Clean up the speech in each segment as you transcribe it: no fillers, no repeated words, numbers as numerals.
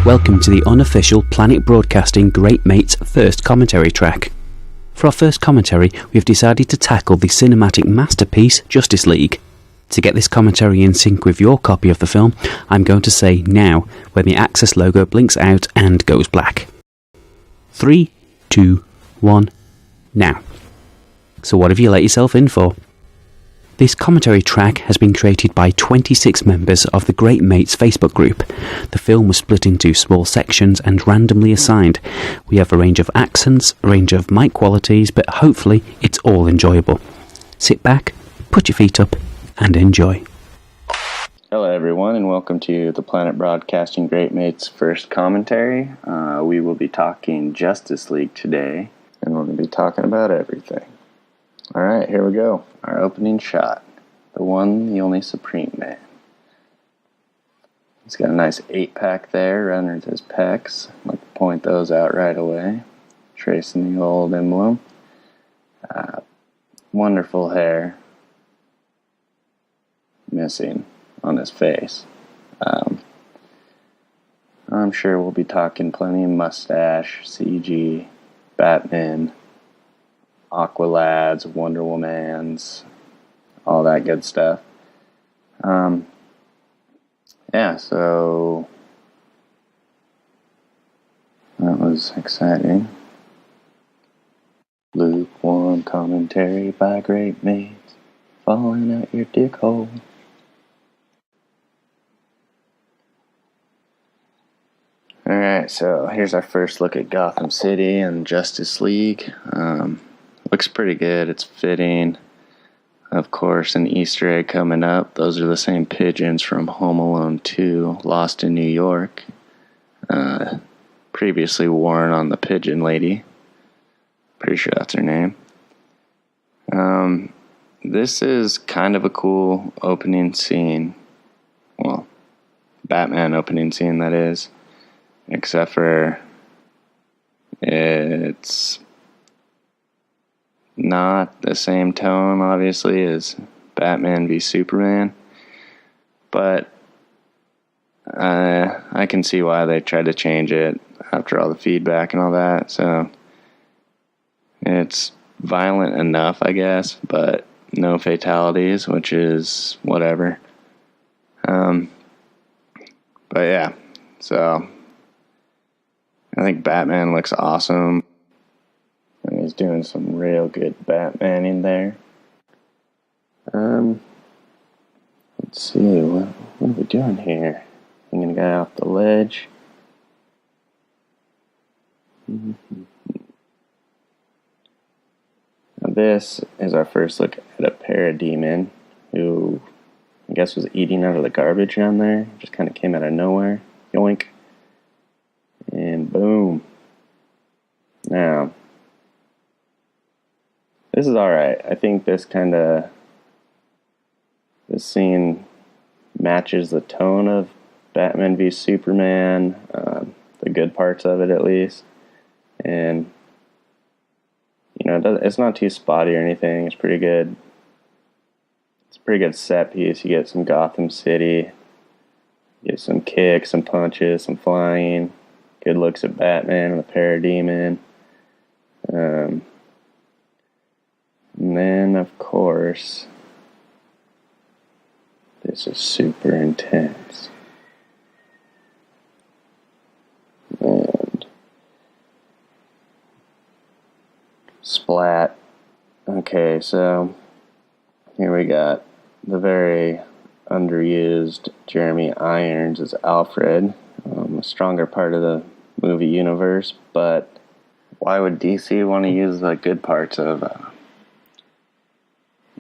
Welcome to the unofficial Planet Broadcasting Great Mates first commentary track. For our first commentary, we have decided to tackle the cinematic masterpiece Justice League. To get this commentary in sync with your copy of the film, I'm going to say now, when the Access logo blinks out and goes black. 3, 2, 1, now. So what have you let yourself in for? This commentary track has been created by 26 members of the Great Mates Facebook group. The film was split into small sections and randomly assigned. We have a range of accents, a range of mic qualities, but hopefully it's all enjoyable. Sit back, put your feet up, and enjoy. Hello everyone, and welcome to the Planet Broadcasting Great Mates first commentary. We will be talking Justice League today, and we're going to be talking about everything. Alright, here we go. Our opening shot. The one, the only Supreme Man. He's got a nice 8-pack there under his pecs. I'd like to point those out right away. Tracing the old emblem. Wonderful hair. Missing on his face. I'm sure we'll be talking plenty of mustache, CG, Batman, Aqualads, Wonder Womans, all that good stuff. So that was exciting. Lukewarm commentary by Great Mates, falling out your dick hole. Alright, so here's our first look at Gotham City and Justice League. Looks pretty good, it's fitting. Of course, an Easter egg coming up. Those are the same pigeons from Home Alone 2, Lost in New York. Previously worn on the Pigeon Lady. Pretty sure that's her name. This is kind of a cool opening scene. Well, Batman opening scene, that is. Except for it's not the same tone, obviously, as Batman v Superman. But I can see why they tried to change it after all the feedback and all that. So it's violent enough, I guess, but no fatalities, which is whatever. But yeah, so I think Batman looks awesome. And he's doing some real good Batman in there. Let's see, what are we doing here? Hanging a guy off the ledge. Now this is our first look at a parademon who I guess was eating out of the garbage down there. Just kind of came out of nowhere. Yoink. And boom. Now, this is alright. I think this scene matches the tone of Batman v Superman, the good parts of it at least. And, it's not too spotty or anything. It's pretty good. It's a pretty good set piece. You get some Gotham City, you get some kicks, some punches, some flying. Good looks at Batman and the parademon. And then, of course, this is super intense. And splat. Okay, so here we got the very underused Jeremy Irons as Alfred. A stronger part of the movie universe, but why would DC want to use the good parts of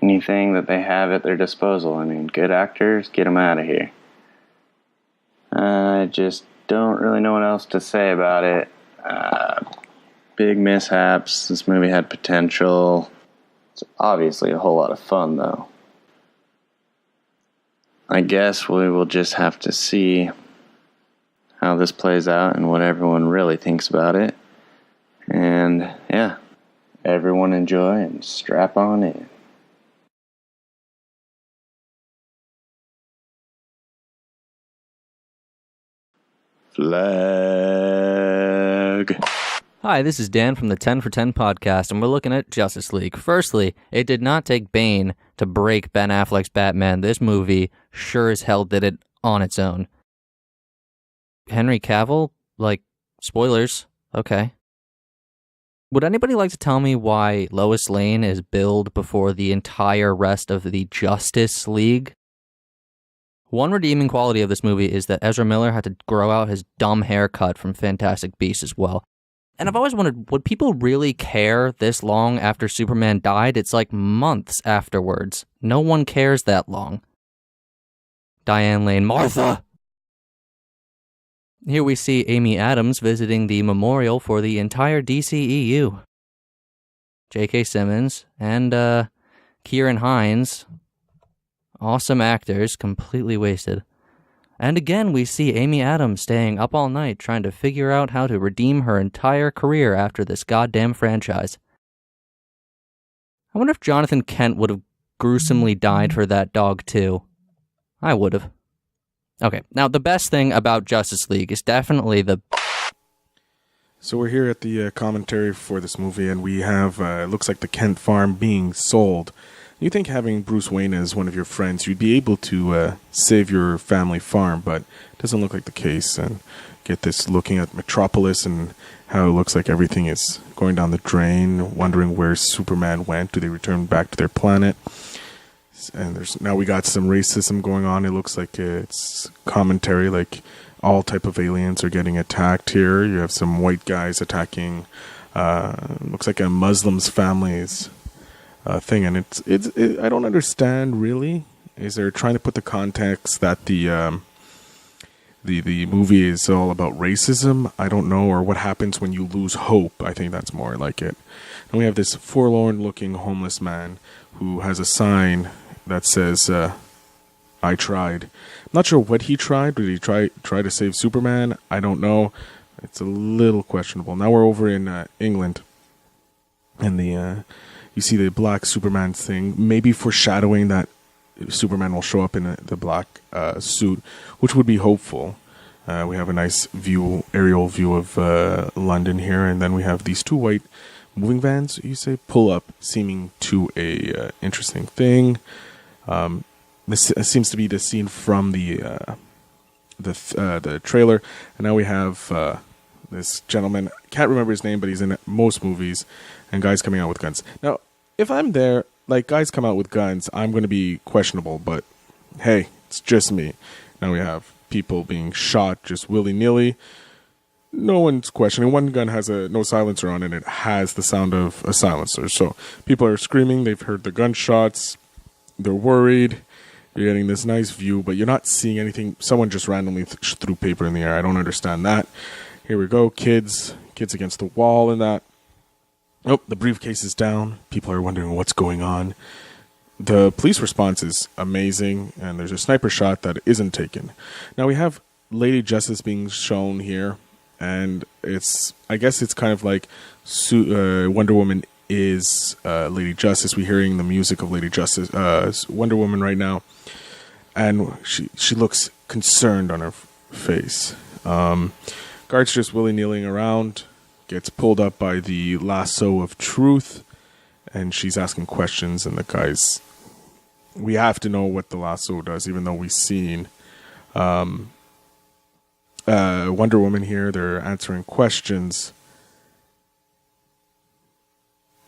anything that they have at their disposal? I mean, good actors, get them out of here. I just don't really know what else to say about it. Big mishaps. This movie had potential. It's obviously a whole lot of fun, though. I guess we will just have to see how this plays out and what everyone really thinks about it. And yeah, everyone enjoy and strap on in. Flag. Hi, this is Dan from the 10 for 10 podcast, and we're looking at Justice League. Firstly, it did not take Bane to break Ben Affleck's Batman. This movie sure as hell did it on its own. Henry Cavill? Spoilers. Okay. Would anybody like to tell me why Lois Lane is billed before the entire rest of the Justice League? One redeeming quality of this movie is that Ezra Miller had to grow out his dumb haircut from Fantastic Beasts as well. And I've always wondered, would people really care this long after Superman died? It's like months afterwards. No one cares that long. Diane Lane, Martha! Here we see Amy Adams visiting the memorial for the entire DCEU. J.K. Simmons and Kieran Hines, awesome actors, completely wasted. And again, we see Amy Adams staying up all night trying to figure out how to redeem her entire career after this goddamn franchise. I wonder if Jonathan Kent would have gruesomely died for that dog too. I would have. Okay, now the best thing about Justice League is definitely the... So we're here at the commentary for this movie, and we have, looks like the Kent farm being sold. You think having Bruce Wayne as one of your friends, you'd be able to save your family farm, but it doesn't look like the case. And get this looking at Metropolis and how it looks like everything is going down the drain, wondering where Superman went. Do they return back to their planet? And now we got some racism going on. It looks like it's commentary, like all type of aliens are getting attacked here. You have some white guys attacking, looks like a Muslim's family's thing, and it's I don't understand really. Is they're trying to put the context that the movie is all about racism? I don't know, or what happens when you lose hope. I think that's more like it. And we have this forlorn-looking homeless man who has a sign that says, I tried. I'm not sure what he tried. Did he try to save Superman? I don't know. It's a little questionable. Now we're over in England. And you see the black Superman thing, maybe foreshadowing that Superman will show up in the black suit, which would be hopeful. We have a nice aerial view of London here, and then we have these two white moving vans, you say, pull up, seeming to a interesting thing. This seems to be the scene from the trailer, and now we have this gentleman. Can't remember his name, but he's in most movies, and guys coming out with guns. Now, if I'm there, like guys come out with guns, I'm going to be questionable. But hey, it's just me. Now we have people being shot just willy-nilly. No one's questioning. One gun has no silencer on it. It has the sound of a silencer. So people are screaming. They've heard the gunshots. They're worried. You're getting this nice view, but you're not seeing anything. Someone just randomly threw paper in the air. I don't understand that. Here we go. Kids against the wall and that. Oh, the briefcase is down. People are wondering what's going on. The police response is amazing, and there's a sniper shot that isn't taken. Now we have Lady Justice being shown here. And I guess it's kind of like Wonder Woman is Lady Justice. We're hearing the music of Lady Justice, Wonder Woman right now. And she looks concerned on her face. Guards just willy-nilly around. Gets pulled up by the lasso of truth. And she's asking questions. And the guys, we have to know what the lasso does, even though we've seen Wonder Woman here. They're answering questions,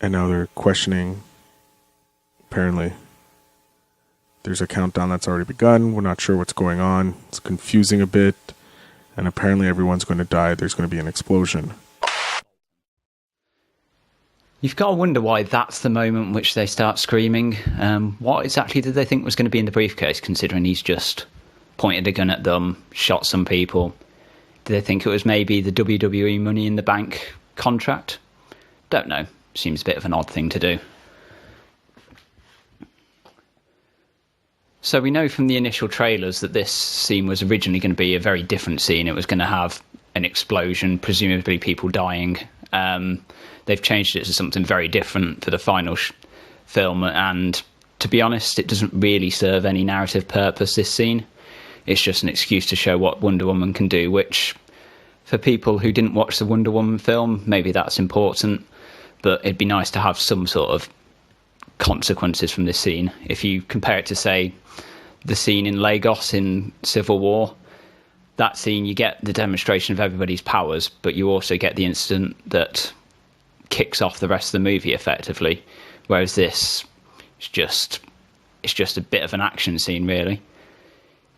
and now they're questioning. Apparently there's a countdown that's already begun. We're not sure what's going on. It's confusing a bit, and apparently everyone's going to die. There's going to be an explosion. You've got to wonder why that's the moment in which they start screaming. What exactly did they think was going to be in the briefcase, considering he's just pointed a gun at them, shot some people? Did they think it was maybe the WWE Money in the Bank contract? Don't know. Seems a bit of an odd thing to do. So we know from the initial trailers that this scene was originally going to be a very different scene. It was going to have an explosion, presumably people dying. They've changed it to something very different for the final film, and to be honest, it doesn't really serve any narrative purpose, this scene. It's just an excuse to show what Wonder Woman can do, which For people who didn't watch the Wonder Woman film, maybe that's important, but it'd be nice to have some sort of consequences from this scene. If you compare it to, say, the scene in Lagos in Civil War, that scene, you get the demonstration of everybody's powers, but you also get the incident that kicks off the rest of the movie effectively, whereas this is just a bit of an action scene, really.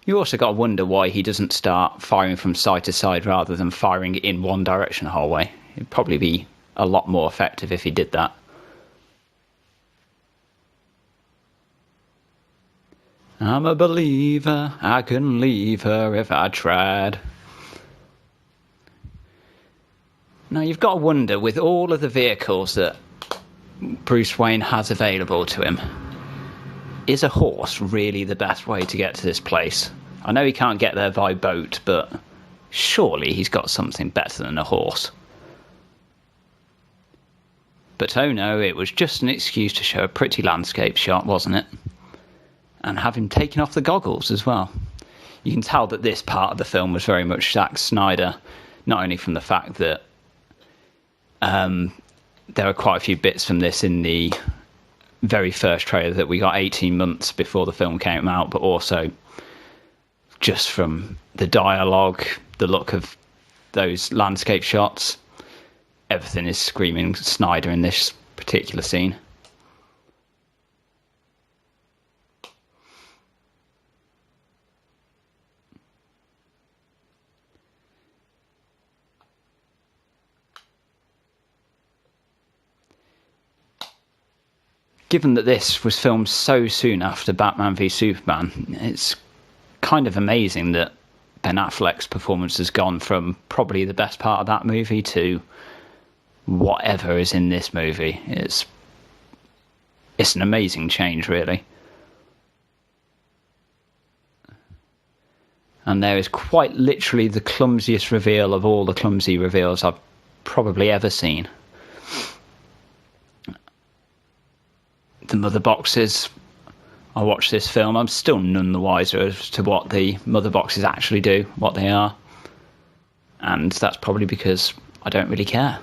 You also got to wonder why he doesn't start firing from side to side rather than firing in one direction the whole way. It'd probably be a lot more effective if he did that. I'm a believer, I couldn't leave her if I tried. Now you've got to wonder, with all of the vehicles that Bruce Wayne has available to him, is a horse really the best way to get to this place? I know he can't get there by boat, but surely he's got something better than a horse. But oh no, it was just an excuse to show a pretty landscape shot, wasn't it? And have him taking off the goggles as well. You can tell that this part of the film was very much Zack Snyder, not only from the fact that there are quite a few bits from this in the very first trailer that we got 18 months before the film came out, but also just from the dialogue, the look of those landscape shots. Everything is screaming Snyder in this particular scene. Given that this was filmed so soon after Batman v Superman, it's kind of amazing that Ben Affleck's performance has gone from probably the best part of that movie to whatever is in this movie. It's an amazing change, really. And there is quite literally the clumsiest reveal of all the clumsy reveals I've probably ever seen. The mother boxes. I watched this film, I'm still none the wiser as to what the mother boxes actually do, what they are. And that's probably because I don't really care.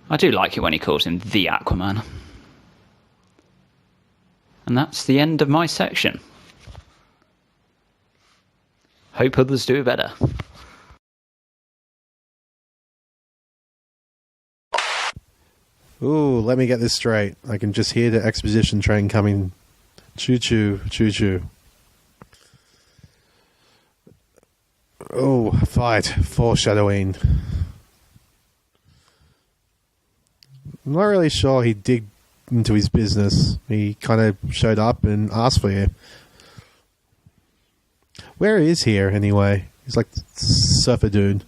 I do like it when he calls him the Aquaman. And that's the end of my section. Hope others do better. Ooh, let me get this straight. I can just hear the exposition train coming. Choo-choo, choo-choo. Oh, fight. Foreshadowing. I'm not really sure he digged into his business. He kind of showed up and asked for you. Where is here, anyway? He's like surfer dude.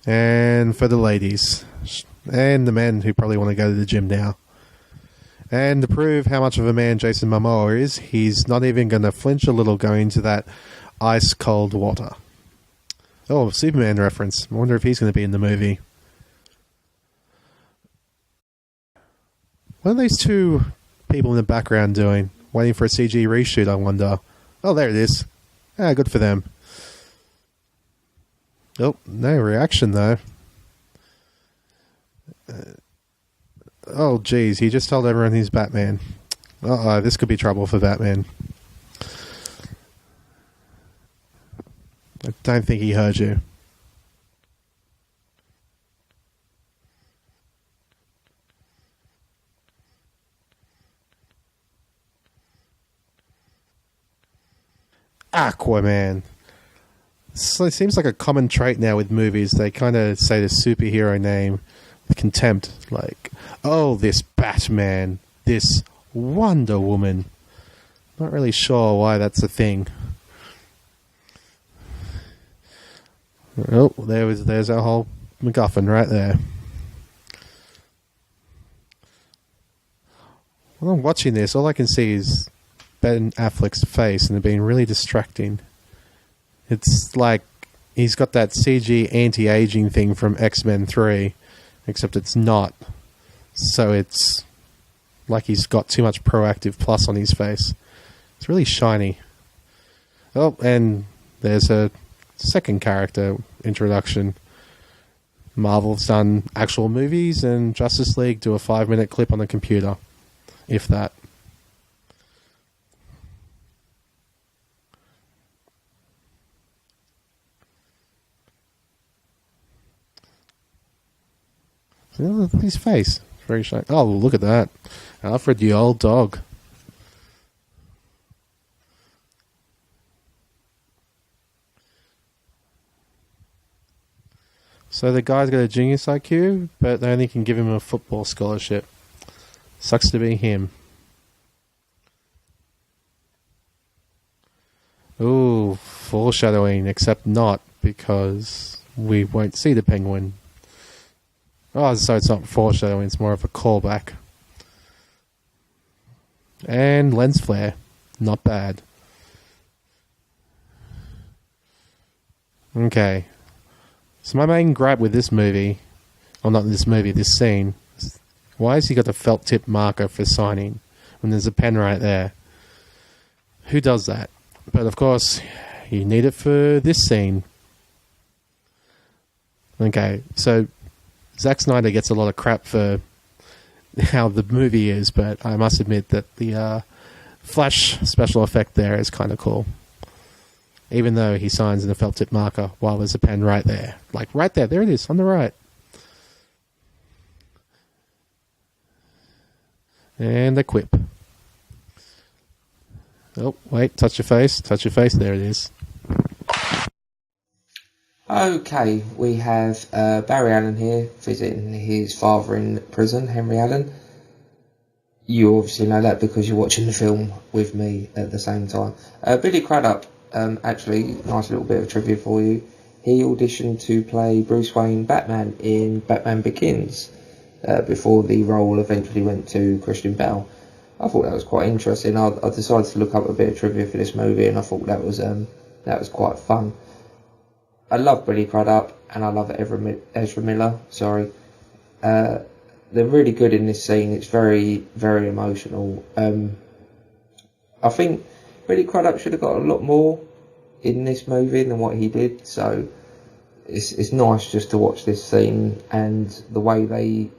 And for the ladies. And the men who probably want to go to the gym now. And to prove how much of a man Jason Momoa is, he's not even going to flinch a little going into that ice-cold water. Oh, Superman reference. I wonder if he's going to be in the movie. What are these two people in the background doing? Waiting for a CG reshoot, I wonder. Oh, there it is. Ah, good for them. Oh, no reaction, though. Oh, geez, he just told everyone he's Batman. Uh-oh, this could be trouble for Batman. I don't think he heard you. Aquaman. So it seems like a common trait now with movies. They kind of say the superhero name with contempt. Like, oh, this Batman. This Wonder Woman. Not really sure why that's a thing. Oh, there's our whole MacGuffin right there. When I'm watching this, all I can see is Ben Affleck's face and it being really distracting. It's like he's got that CG anti-aging thing from X-Men 3, except it's not. So it's like he's got too much Proactive Plus on his face. It's really shiny. Oh, and there's a second character introduction. Marvel's done actual movies, and Justice League do a 5-minute clip on the computer, if that. Look at his face. Very shiny. Oh, look at that. Alfred, the old dog. So the guy's got a genius IQ, but they only can give him a football scholarship. Sucks to be him. Ooh, foreshadowing, except not, because we won't see the penguin. Oh, so it's not foreshadowing, it's more of a callback. And lens flare. Not bad. Okay. So my main gripe with this movie, or not this movie, this scene, why has he got the felt tip marker for signing when there's a pen right there? Who does that? But of course, you need it for this scene. Okay, so Zack Snyder gets a lot of crap for how the movie is, but I must admit that the Flash special effect there is kind of cool. Even though he signs in a felt tip marker while there's a pen right there. Like right there. There it is, on the right. And a quip. Oh, wait, touch your face. Touch your face. There it is. Okay, we have Barry Allen here visiting his father in prison, Henry Allen. You obviously know that because you're watching the film with me at the same time. Billy Crudup, actually, nice little bit of trivia for you. He auditioned to play Bruce Wayne Batman in Batman Begins before the role eventually went to Christian Bale. I thought that was quite interesting. I decided to look up a bit of trivia for this movie, and I thought that was quite fun. I love Billy Crudup, and I love Ezra Miller. Sorry, they're really good in this scene. It's very, very emotional. I think Billy Crudup should have got a lot more in this movie than what he did. So it's nice just to watch this scene, and the way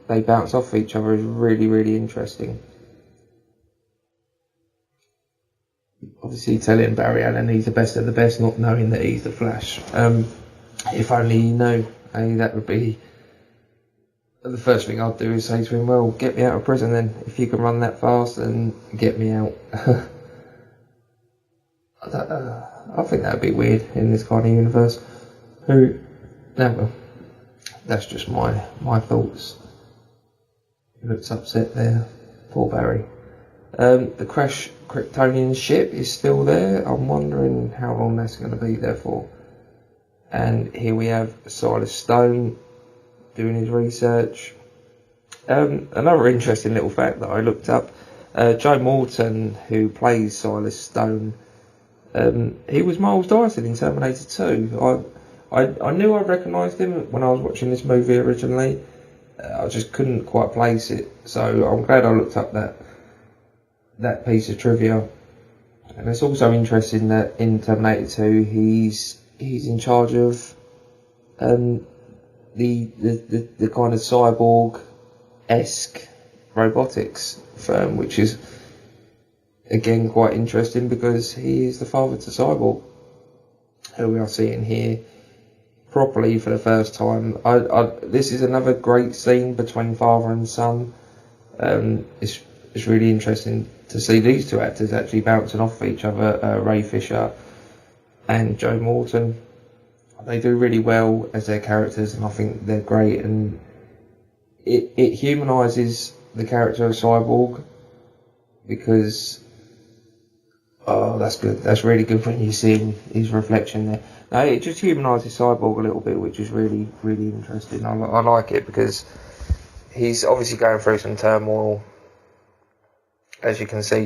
they bounce off each other is really, really interesting. Obviously telling Barry Allen he's the best of the best, not knowing that he's the Flash. If only he knew, that would be the first thing I'd do, is say to him, well, get me out of prison then. If you can run that fast, then get me out. I think that would be weird in this kind of universe. Well, that's just my thoughts. He looks upset there. Poor Barry. The Crash Kryptonian ship is still there. I'm wondering how long that's going to be there for. And here we have Silas Stone doing his research. Another interesting little fact that I looked up, Joe Morton, who plays Silas Stone, he was Miles Dyson in Terminator 2. I knew I recognised him when I was watching this movie originally. I just couldn't quite place it. So I'm glad I looked up that piece of trivia. And it's also interesting that in Terminator 2 he's in charge of the kind of cyborg-esque robotics firm, which is again quite interesting because he is the father to Cyborg, who we are seeing here properly for the first time. This is another great scene between father and son. It's really interesting to see these two actors actually bouncing off each other, Ray Fisher and Joe Morton. They do really well as their characters, and I think they're great, and it humanises the character of Cyborg, because that's good. That's really good when you see his reflection there. No, it just humanises Cyborg a little bit, which is really, really interesting. I like it because he's obviously going through some turmoil, as you can see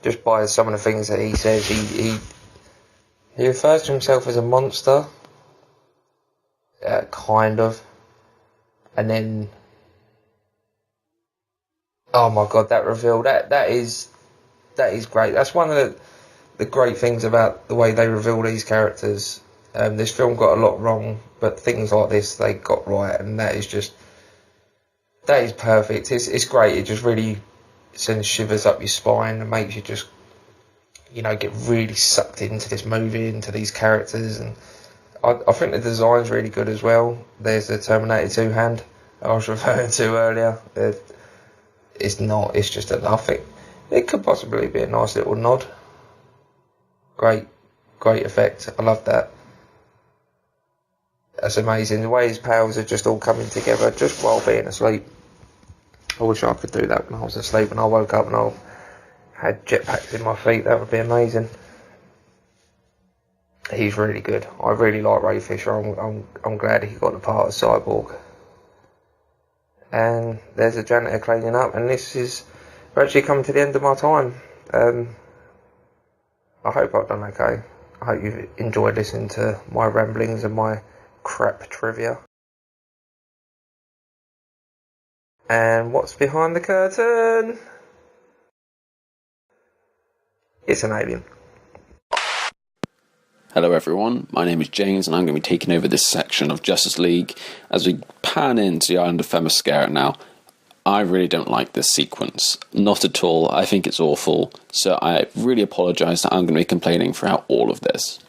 just by some of the things that he says. He refers to himself as a monster, kind of. And then, oh my god, that reveal, that is great. That's one of the great things about the way they reveal these characters. This film got a lot wrong, but things like this they got right, and that is perfect. It's great. It just really sends shivers up your spine and makes you just, get really sucked into this movie, into these characters. And I think the design's really good as well. There's the Terminator 2 hand I was referring to earlier. It's just enough. It could possibly be a nice little nod. Great effect. I love that. That's amazing. The way his powers are just all coming together just while being asleep. I wish I could do that when I was asleep and I woke up and I had jetpacks in my feet. That would be amazing. He's really good. I really like Ray Fisher. I'm glad he got the part of Cyborg. And there's a janitor cleaning up, and we're actually coming to the end of my time. I hope I've done okay. I hope you've enjoyed listening to my ramblings and my crap trivia. And what's behind the curtain? It's an alien. Hello everyone, my name is James and I'm going to be taking over this section of Justice League as we pan into the island of Themyscira now. I really don't like this sequence, not at all. I think it's awful, so I really apologise that I'm going to be complaining throughout all of this.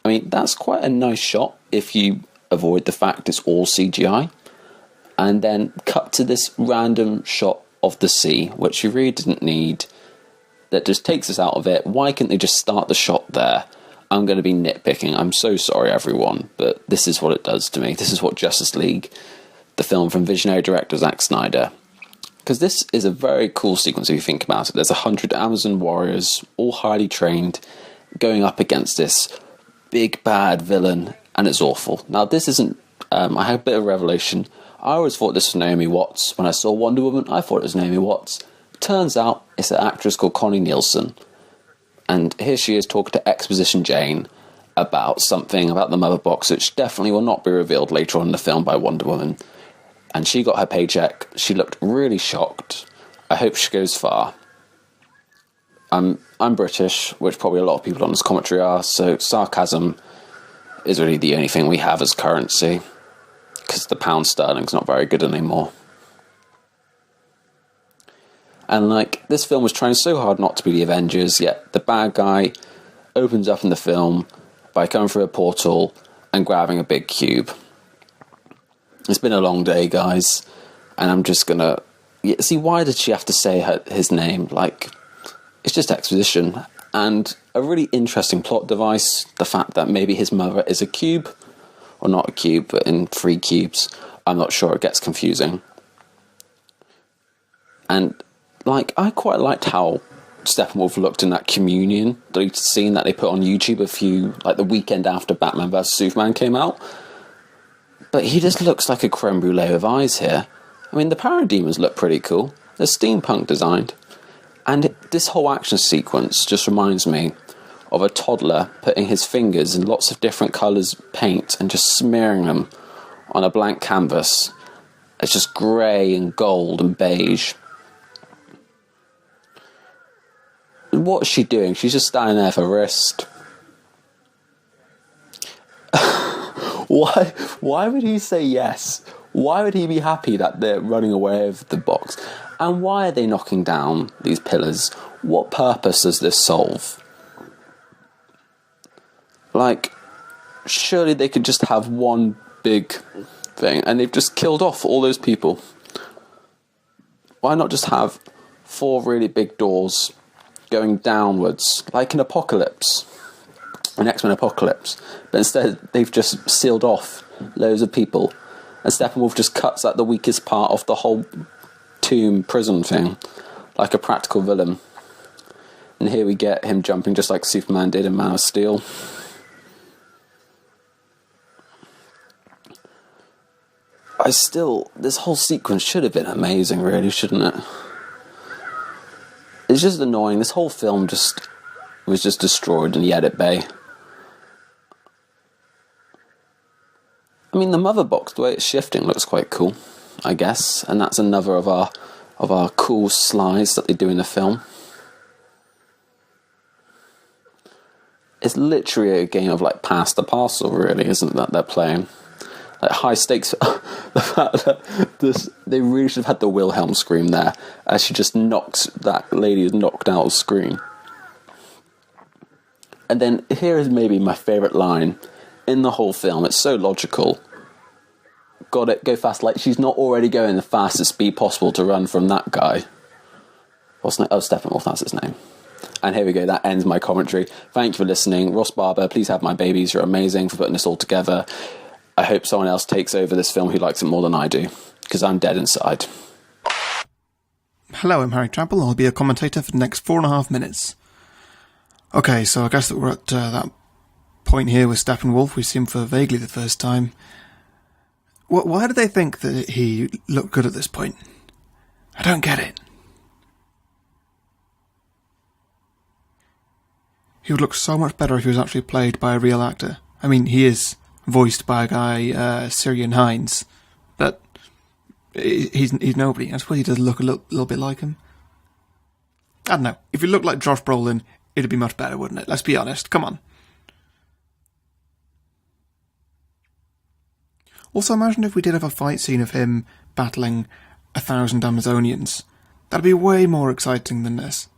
I mean, that's quite a nice shot if you avoid the fact it's all CGI, and then cut to this random shot of the sea, which you really didn't need, that just takes us out of it. Why couldn't they just start the shot there? I'm going to be nitpicking. I'm so sorry, everyone, but this is what it does to me. This is what Justice League, the film from visionary director Zack Snyder, because this is a very cool sequence if you think about it. There's 100 Amazon warriors, all highly trained, going up against this big bad villain, and it's awful. Now, this isn't... I had a bit of a revelation. I always thought this was Naomi Watts. When I saw Wonder Woman, I thought it was Naomi Watts. Turns out it's an actress called Connie Nielsen, and here she is talking to Exposition Jane about something about the mother box, which definitely will not be revealed later on in the film by Wonder Woman. And she got her paycheck. She looked really shocked. I hope she goes far. I'm British, which probably a lot of people on this commentary are, so sarcasm is really the only thing we have as currency, because the pound sterling's not very good anymore. And this film was trying so hard not to be the Avengers, yet the bad guy opens up in the film by coming through a portal and grabbing a big cube. It's been a long day, guys, and I'm just gonna... See, why did she have to say his name? It's just exposition. And a really interesting plot device, the fact that maybe his mother is a cube, or not a cube, but in 3 cubes. I'm not sure, it gets confusing. And... I quite liked how Steppenwolf looked in that communion deleted scene that they put on YouTube the weekend after Batman vs Superman came out. But he just looks like a creme brulee with eyes here. I mean, the parademons look pretty cool. They're steampunk designed. And this whole action sequence just reminds me of a toddler putting his fingers in lots of different colours of paint and just smearing them on a blank canvas. It's just grey and gold and beige. What's she doing? She's just standing there for rest. Why would he say yes? Why would he be happy that they're running away with the box? And why are they knocking down these pillars? What purpose does this solve? Surely they could just have one big thing, and they've just killed off all those people. Why not just have 4 really big doors going downwards, like an Apocalypse, an X-Men Apocalypse, but instead they've just sealed off loads of people, and Steppenwolf just cuts at the weakest part of the whole tomb prison thing, like a practical villain. And here we get him jumping just like Superman did in Man of Steel. This whole sequence should have been amazing, really, shouldn't it? It's just annoying. This whole film was just destroyed in the edit bay. I mean, the mother box, the way it's shifting, looks quite cool, I guess. And that's another of our cool slides that they do in the film. It's literally a game of like pass the parcel, really, isn't it, that they're playing? Like high stakes. The fact that they really should have had the Wilhelm scream there, as she just knocks that lady is knocked out of screen. And then here is maybe my favourite line in the whole film. It's so logical. Got it, go fast. Like, she's not already going the fastest speed possible to run from that guy. What's his name? Oh, Steppenwolf, that's his name. And here we go, that ends my commentary. Thank you for listening. Ross Barber, please have my babies. You're amazing for putting this all together. I hope someone else takes over this film who likes it more than I do, because I'm dead inside. Hello, I'm Harry Chappell. I'll be a commentator for the next 4.5 minutes. Okay, so I guess that we're at that point here with Steppenwolf. We see him for vaguely the first time. Why do they think that he looked good at this point? I don't get it. He would look so much better if he was actually played by a real actor. I mean, he is voiced by a guy, Syrian Hines, but he's nobody. I suppose he does look a little bit like him. I don't know. If he looked like Josh Brolin, it'd be much better, wouldn't it? Let's be honest. Come on. Also, imagine if we did have a fight scene of him battling 1,000 Amazonians. That'd be way more exciting than this.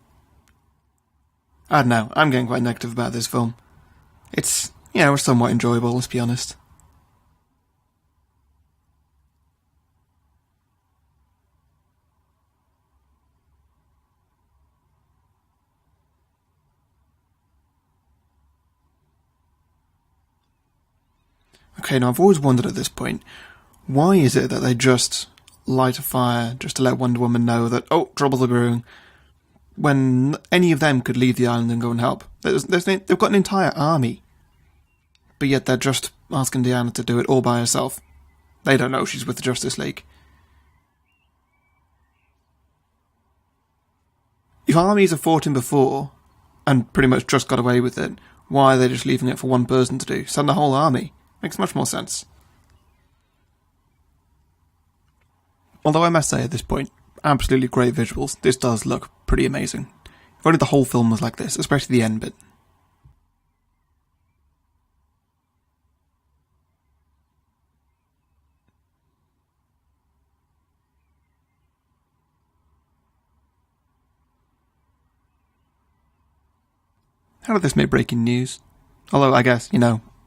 I don't know, I'm getting quite negative about this film. It's, it's somewhat enjoyable, let's be honest. Okay, now I've always wondered at this point, why is it that they just light a fire just to let Wonder Woman know that, oh, troubles are brewing, when any of them could leave the island and go and help? They've got an entire army, but yet they're just asking Diana to do it all by herself. They don't know she's with the Justice League. If armies have fought him before, and pretty much just got away with it, why are they just leaving it for one person to do? Send the whole army. Makes much more sense. Although I must say at this point, absolutely great visuals. This does look pretty amazing. If only the whole film was like this, especially the end bit. How did this make breaking news? Although I guess,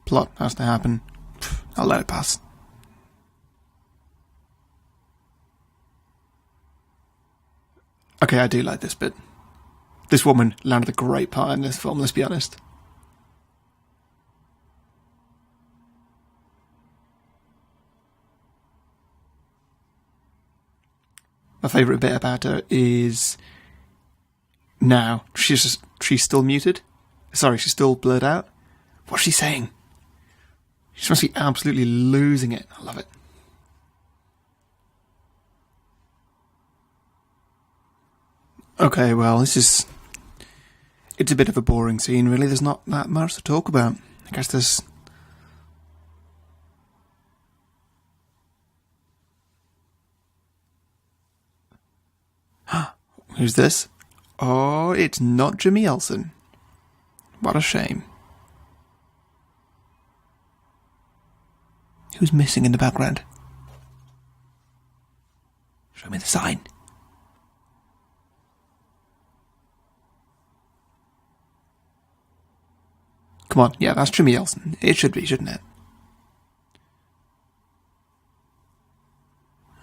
plot has to happen. I'll let it pass. Okay, I do like this bit. This woman landed a great part in this film, let's be honest. My favourite bit about her is now she's still muted. Sorry, she's still blurred out. What's she saying? She must be absolutely losing it. I love it. Okay, well, it's a bit of a boring scene, really. There's not that much to talk about. I guess there's... Who's this? Oh, it's not Jimmy Olsen. What a shame. Who's missing in the background? Show me the sign. Come on, yeah, that's Jimmy Olsen. It should be, shouldn't it?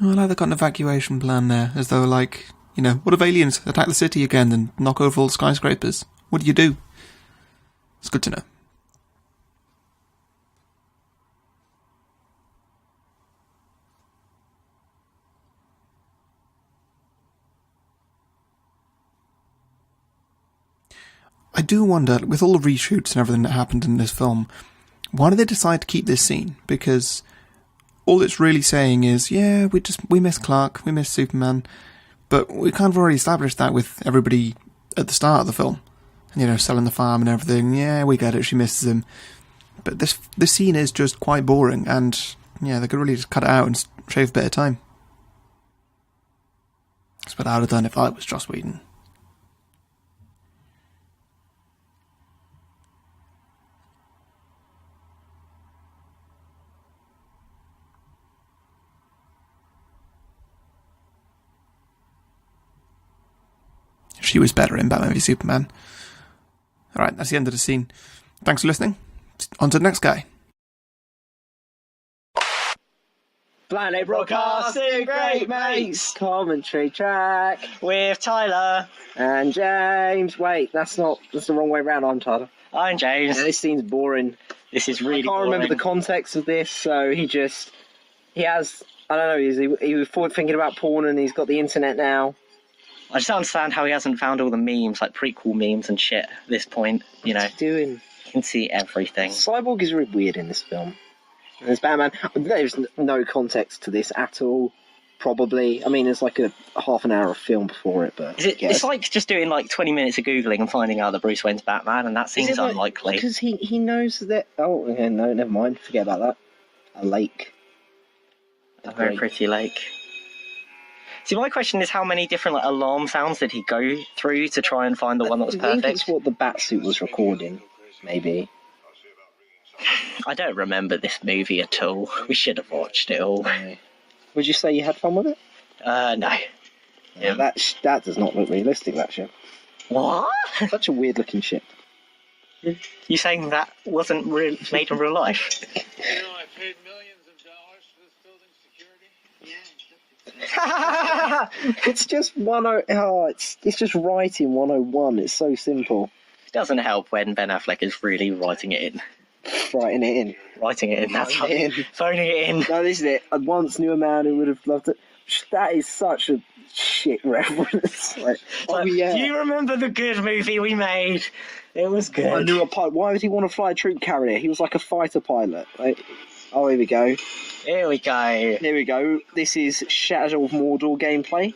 Well, now they've got an evacuation plan there, as though, what if aliens attack the city again and knock over all the skyscrapers? What do you do? It's good to know. I do wonder, with all the reshoots and everything that happened in this film, why did they decide to keep this scene? Because all it's really saying is, yeah, we miss Clark, we miss Superman, but we kind of already established that with everybody at the start of the film. Selling the farm and everything, yeah, we get it, she misses him. But this scene is just quite boring, and they could really just cut it out and shave a bit of time. That's what I would have done if I was Joss Whedon. She was better in Batman v Superman. Alright, that's the end of the scene. Thanks for listening. On to the next guy. Planet Broadcasting, great mates! Commentary track with Tyler and James. Wait, that's the wrong way around. I'm Tyler. I'm James. Yeah, this scene's boring. This is really I can't remember the context of this, so he has, I don't know, he was forward thinking about porn and he's got the internet now. I just don't understand how he hasn't found all the memes, like prequel memes and shit at this point, you know. What's he doing? You can see everything. Cyborg is really weird in this film. And there's Batman. There's no context to this at all, probably. I mean, there's like a half an hour of film before it, but... It's like just doing like 20 minutes of Googling and finding out that Bruce Wayne's Batman, and that seems unlikely. Because he knows that... Oh, okay, no, never mind. Forget about that. A lake. A very pretty lake. See, my question is how many different alarm sounds did he go through to try and find the one that was perfect? I think it's what the Batsuit was recording, maybe. I don't remember this movie at all. We should have watched it all. Would you say you had fun with it? No. Yeah, that does not look realistic, that ship. What? Such a weird looking ship. You saying that wasn't made in real life? You know, I paid millions of dollars for this building's security. It's just it's just writing 101. It's so simple. It doesn't help when Ben Affleck is really writing it in. Writing it in. Writing it in. That's right. Phoning it in. No, this is it. I once knew a man who would have loved it. That is such a shit reference. Yeah. Do you remember the good movie we made? It was good. I knew a pilot. Why would he want to fly a troop carrier? He was like a fighter pilot. Oh, here we go. Here we go. Here we go. This is Shadow of Mordor gameplay.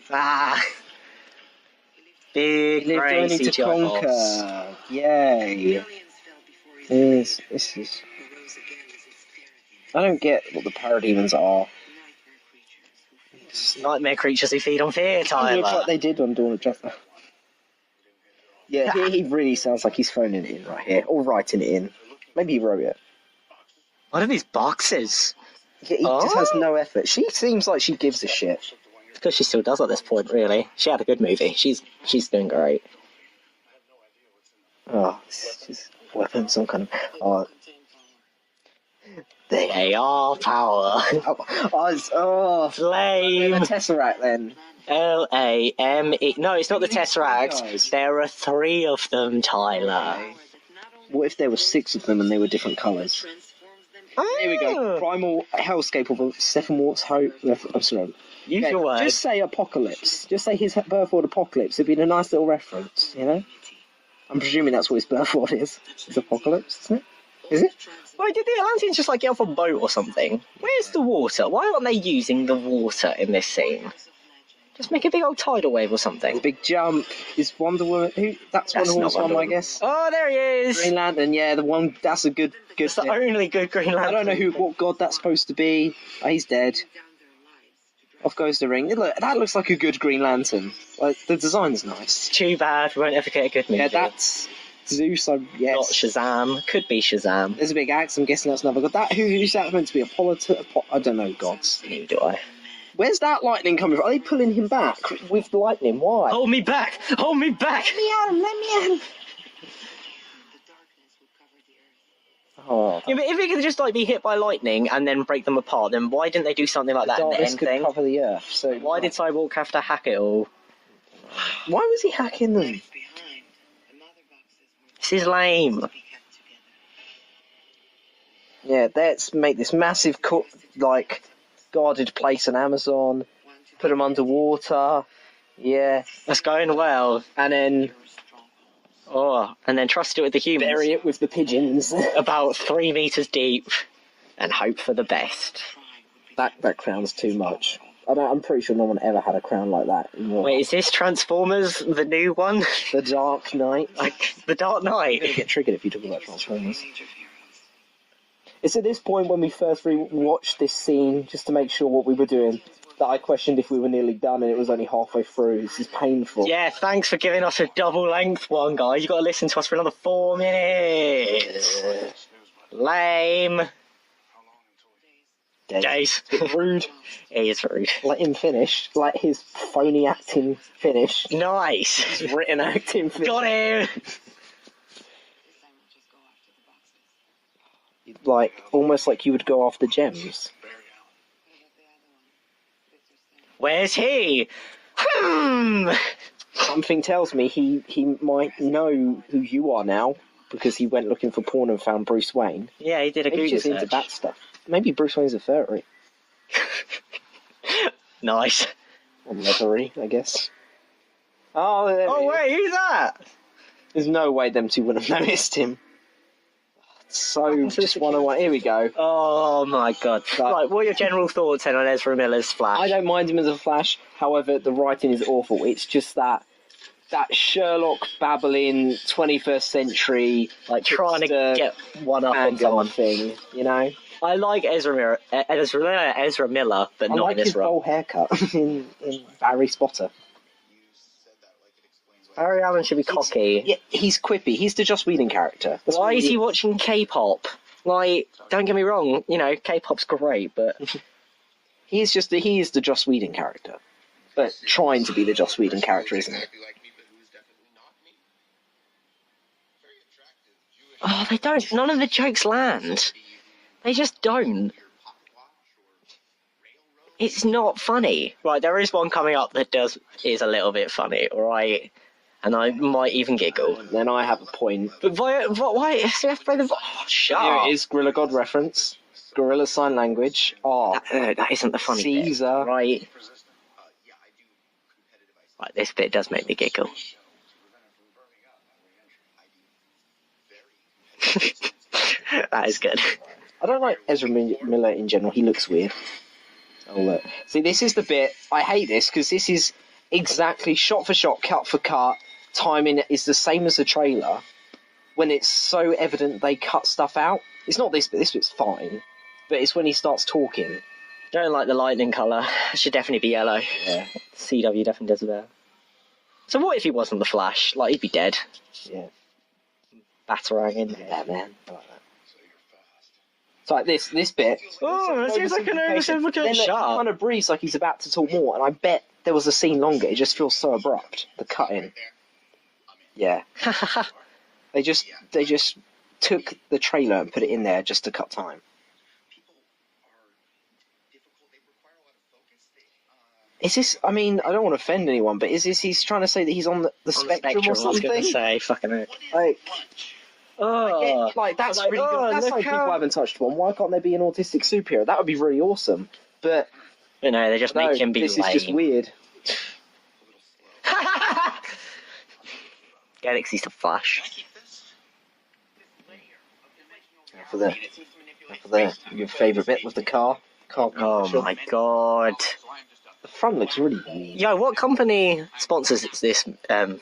Big Lived only to conquer. boss. Yay. This is... I don't get what the parademons are. Nightmare creatures who feed on fear, Tyler. It looks like they did on Dawn of Justice. Yeah, here he really sounds like he's phoning it in right here, or writing it in. Maybe he wrote it. What are these boxes? Yeah, he just has no effort. She seems like she gives a shit. Because she still does at this point, really. She had a good movie. She's doing great. Oh, it's just weapons, some kind of... They are power. Flame. The Tesseract then. LAME. No, it's not the Tesseract. There are 3 of them, Tyler. Okay. What if there were 6 of them and they were different colours? Here we go. Primal Hellscape of Steppenwolf's Hope. I'm sorry. Use your word. Just say Apocalypse. Just say his birth word Apocalypse. It'd be a nice little reference, you know? I'm presuming that's what his birth word is. It's Apocalypse, isn't it? Is it? Why did the Atlanteans just like get off a boat or something? Where's the water? Why aren't they using the water in this scene? Just make a big old tidal wave or something. The big jump is Wonder Woman. That's Wonder Woman's one, I guess. Oh, there he is. Green Lantern, yeah, the one. That's a good. It's the only good Green Lantern. I don't know what god that's supposed to be. Oh, he's dead. Off goes the ring. Look, that looks like a good Green Lantern. Like the design's nice. Too bad we won't ever get a good movie. Yeah, that's Zeus. Yes. Not Shazam. Could be Shazam. There's a big axe. I'm guessing that's another god. Who's that meant to be? I don't know gods. Neither do I. Where's that lightning coming from? Are they pulling him back with lightning? Why? Hold me back! Hold me back! Let me at him! Let me at him! Oh. Yeah, but if it could just like be hit by lightning and then break them apart, then why didn't they do something like that in the end thing? Cover the earth. So why did Cyborg have to hack it all? Why was he hacking them? This is lame. Yeah, let's make this massive guarded place in Amazon. Put them underwater. Yeah, that's going well. And then trust it with the humans. Bury it with the pigeons. About 3 meters deep, and hope for the best. That crown's too much. I'm pretty sure no one ever had a crown like that. Wait, is this Transformers, the new one? The Dark Knight? Like, the Dark Knight? You're going to get triggered if you talk about Transformers. It's at this point when we first watched this scene, just to make sure what we were doing, that I questioned if we were nearly done, and it was only halfway through. This is painful. Yeah, thanks for giving us a double length one, guys. You got to listen to us for another 4 minutes. Lame. Days. Rude. He is rude. Let him finish. Let his phony acting finish. Nice. His written acting finish. Got him. Like, almost like you would go after gems. Where's he? Something tells me he might know who you are now, because he went looking for porn and found Bruce Wayne. Yeah, he did a Maybe Google he's into search. that stuff. Maybe Bruce Wayne's a furry. Nice. Or leathery, I guess. Oh, wait, who's that? There's no way them two would have noticed him. So, just 101. Here we go. Oh my god. Right, what are your general thoughts then on Ezra Miller's Flash? I don't mind him as a Flash, however, the writing is awful. It's just that Sherlock babbling 21st century, like trying to get one up on someone thing, you know? I like Ezra Miller, but I not like in this his role. bowl haircut in Barry Spotter. Barry Allen should be cocky. Yeah, he's quippy. He's the Joss Whedon character. That's Why what is he watching K-pop? Like, don't get me wrong, you know, K-pop's great, but he is the Joss Whedon character, but trying to be the Joss Whedon character, isn't it? oh, they don't. None of the jokes land. They just don't. It's not funny. Right, there is one coming up that is a little bit funny, alright? And I might even giggle. Then I have a point. But why shut Here up. it is, Gorilla God reference. Gorilla Sign Language. Oh, that isn't the funny Caesar. bit, right? Right, this bit does make me giggle. That is good. I don't like Ezra Miller in general. He looks weird. Oh, look. See, this is the bit. I hate this because this is exactly shot for shot, cut for cut. Timing is the same as the trailer. When it's so evident they cut stuff out. It's not this bit. This bit's fine. But it's when he starts talking. Don't like the lightning colour. It should definitely be yellow. Yeah. CW definitely does better. So what if he wasn't the Flash? Like, he'd be dead. Yeah. Batarang in there. Yeah, man. I like that. It's like this bit. Oh, that seems like an oversimplification. Then he kind of breathes like he's about to talk more, and I bet there was a scene longer. It just feels so abrupt. The cut-in. Yeah. They just took the trailer and put it in there just to cut time. Is this, I mean, I don't want to offend anyone, but is this, he's trying to say that he's on the spectrum or something? I was going to say, fucking heck. Like, oh, that's like, really good. That's like people haven't touched one. Why can't there be an autistic superhero? That would be really awesome. But, you know, they just make him be this lame. is just weird. Galaxy's the Flash. For your favourite bit with the car. Oh my god. The front looks really mean. Yo, what company sponsors this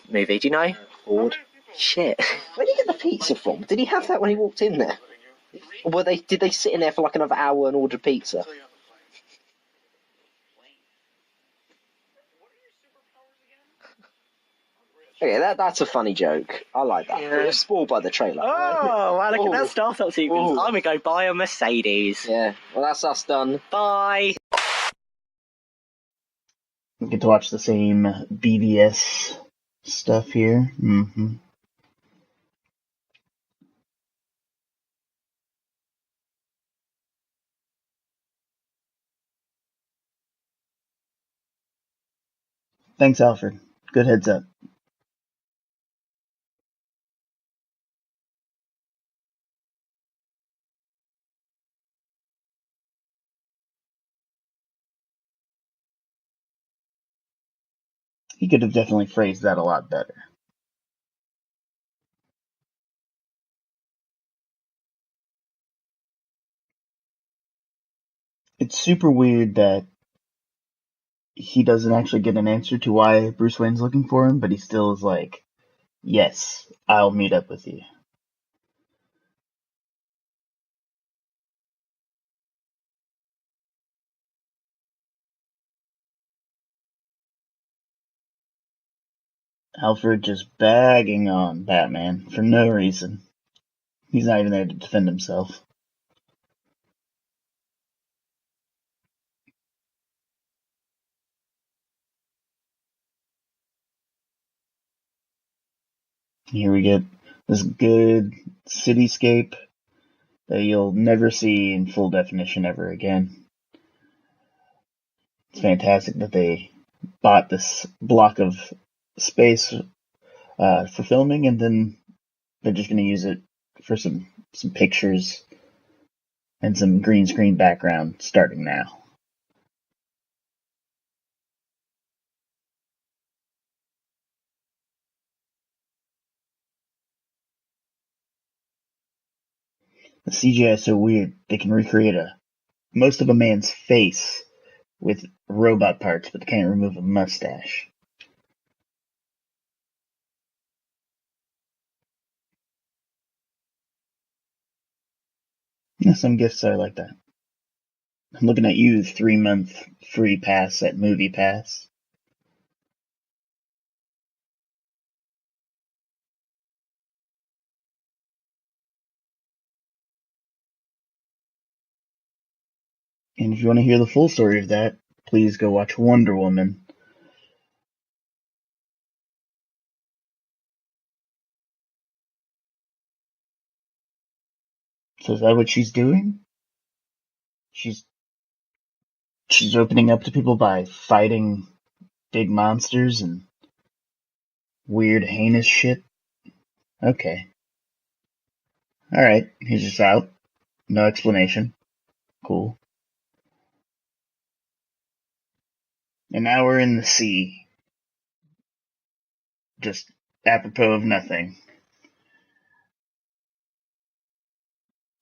movie? Do you know? Ford. Shit. Where did he get the pizza from? Did he have that when he walked in there? Or did they sit in there for like another hour and order pizza? Okay, that's a funny joke. I like that. Yeah. It was spoiled by the trailer. Oh, wow, look at that Ooh. startup sequence. I'm gonna go buy a Mercedes. Yeah, well, that's us done. Bye. We get to watch the same BBS stuff here. Mm-hmm. Thanks, Alfred. Good heads up. He could have definitely phrased that a lot better. It's super weird that he doesn't actually get an answer to why Bruce Wayne's looking for him, but he still is like, yes, I'll meet up with you. Alfred just bagging on Batman for no reason. He's not even there to defend himself. Here we get this good cityscape that you'll never see in full definition ever again. It's fantastic that they bought this block of space for filming, and then they're just going to use it for some pictures and some green screen background starting now. The CGI is so weird, they can recreate most of a man's face with robot parts, but they can't remove a mustache. Yeah, some gifts are like that. I'm looking at you, 3-month free pass at Movie Pass. And if you want to hear the full story of that, please go watch Wonder Woman. So is that what she's doing? She's opening up to people by fighting big monsters and weird, heinous shit? Okay. Alright, he's just out. No explanation. Cool. And now we're in the sea. Just apropos of nothing.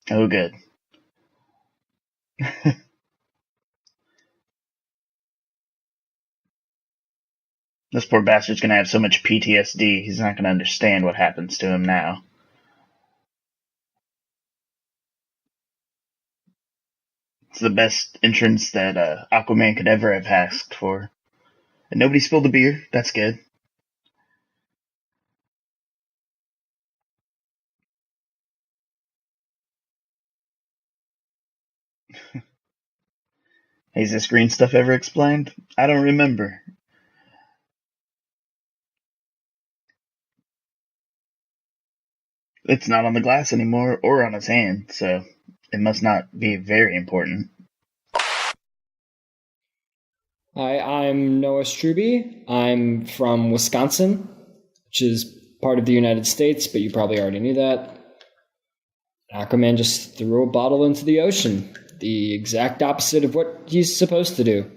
Oh, good. This poor bastard's gonna have so much PTSD, he's not gonna understand what happens to him now. It's the best entrance that Aquaman could ever have asked for. And nobody spilled the beer, that's good. Is this green stuff ever explained? I don't remember. It's not on the glass anymore, or on his hand, so it must not be very important. Hi, I'm Noah Struby. I'm from Wisconsin, which is part of the United States, but you probably already knew that. Aquaman just threw a bottle into the ocean, the exact opposite of what he's supposed to do.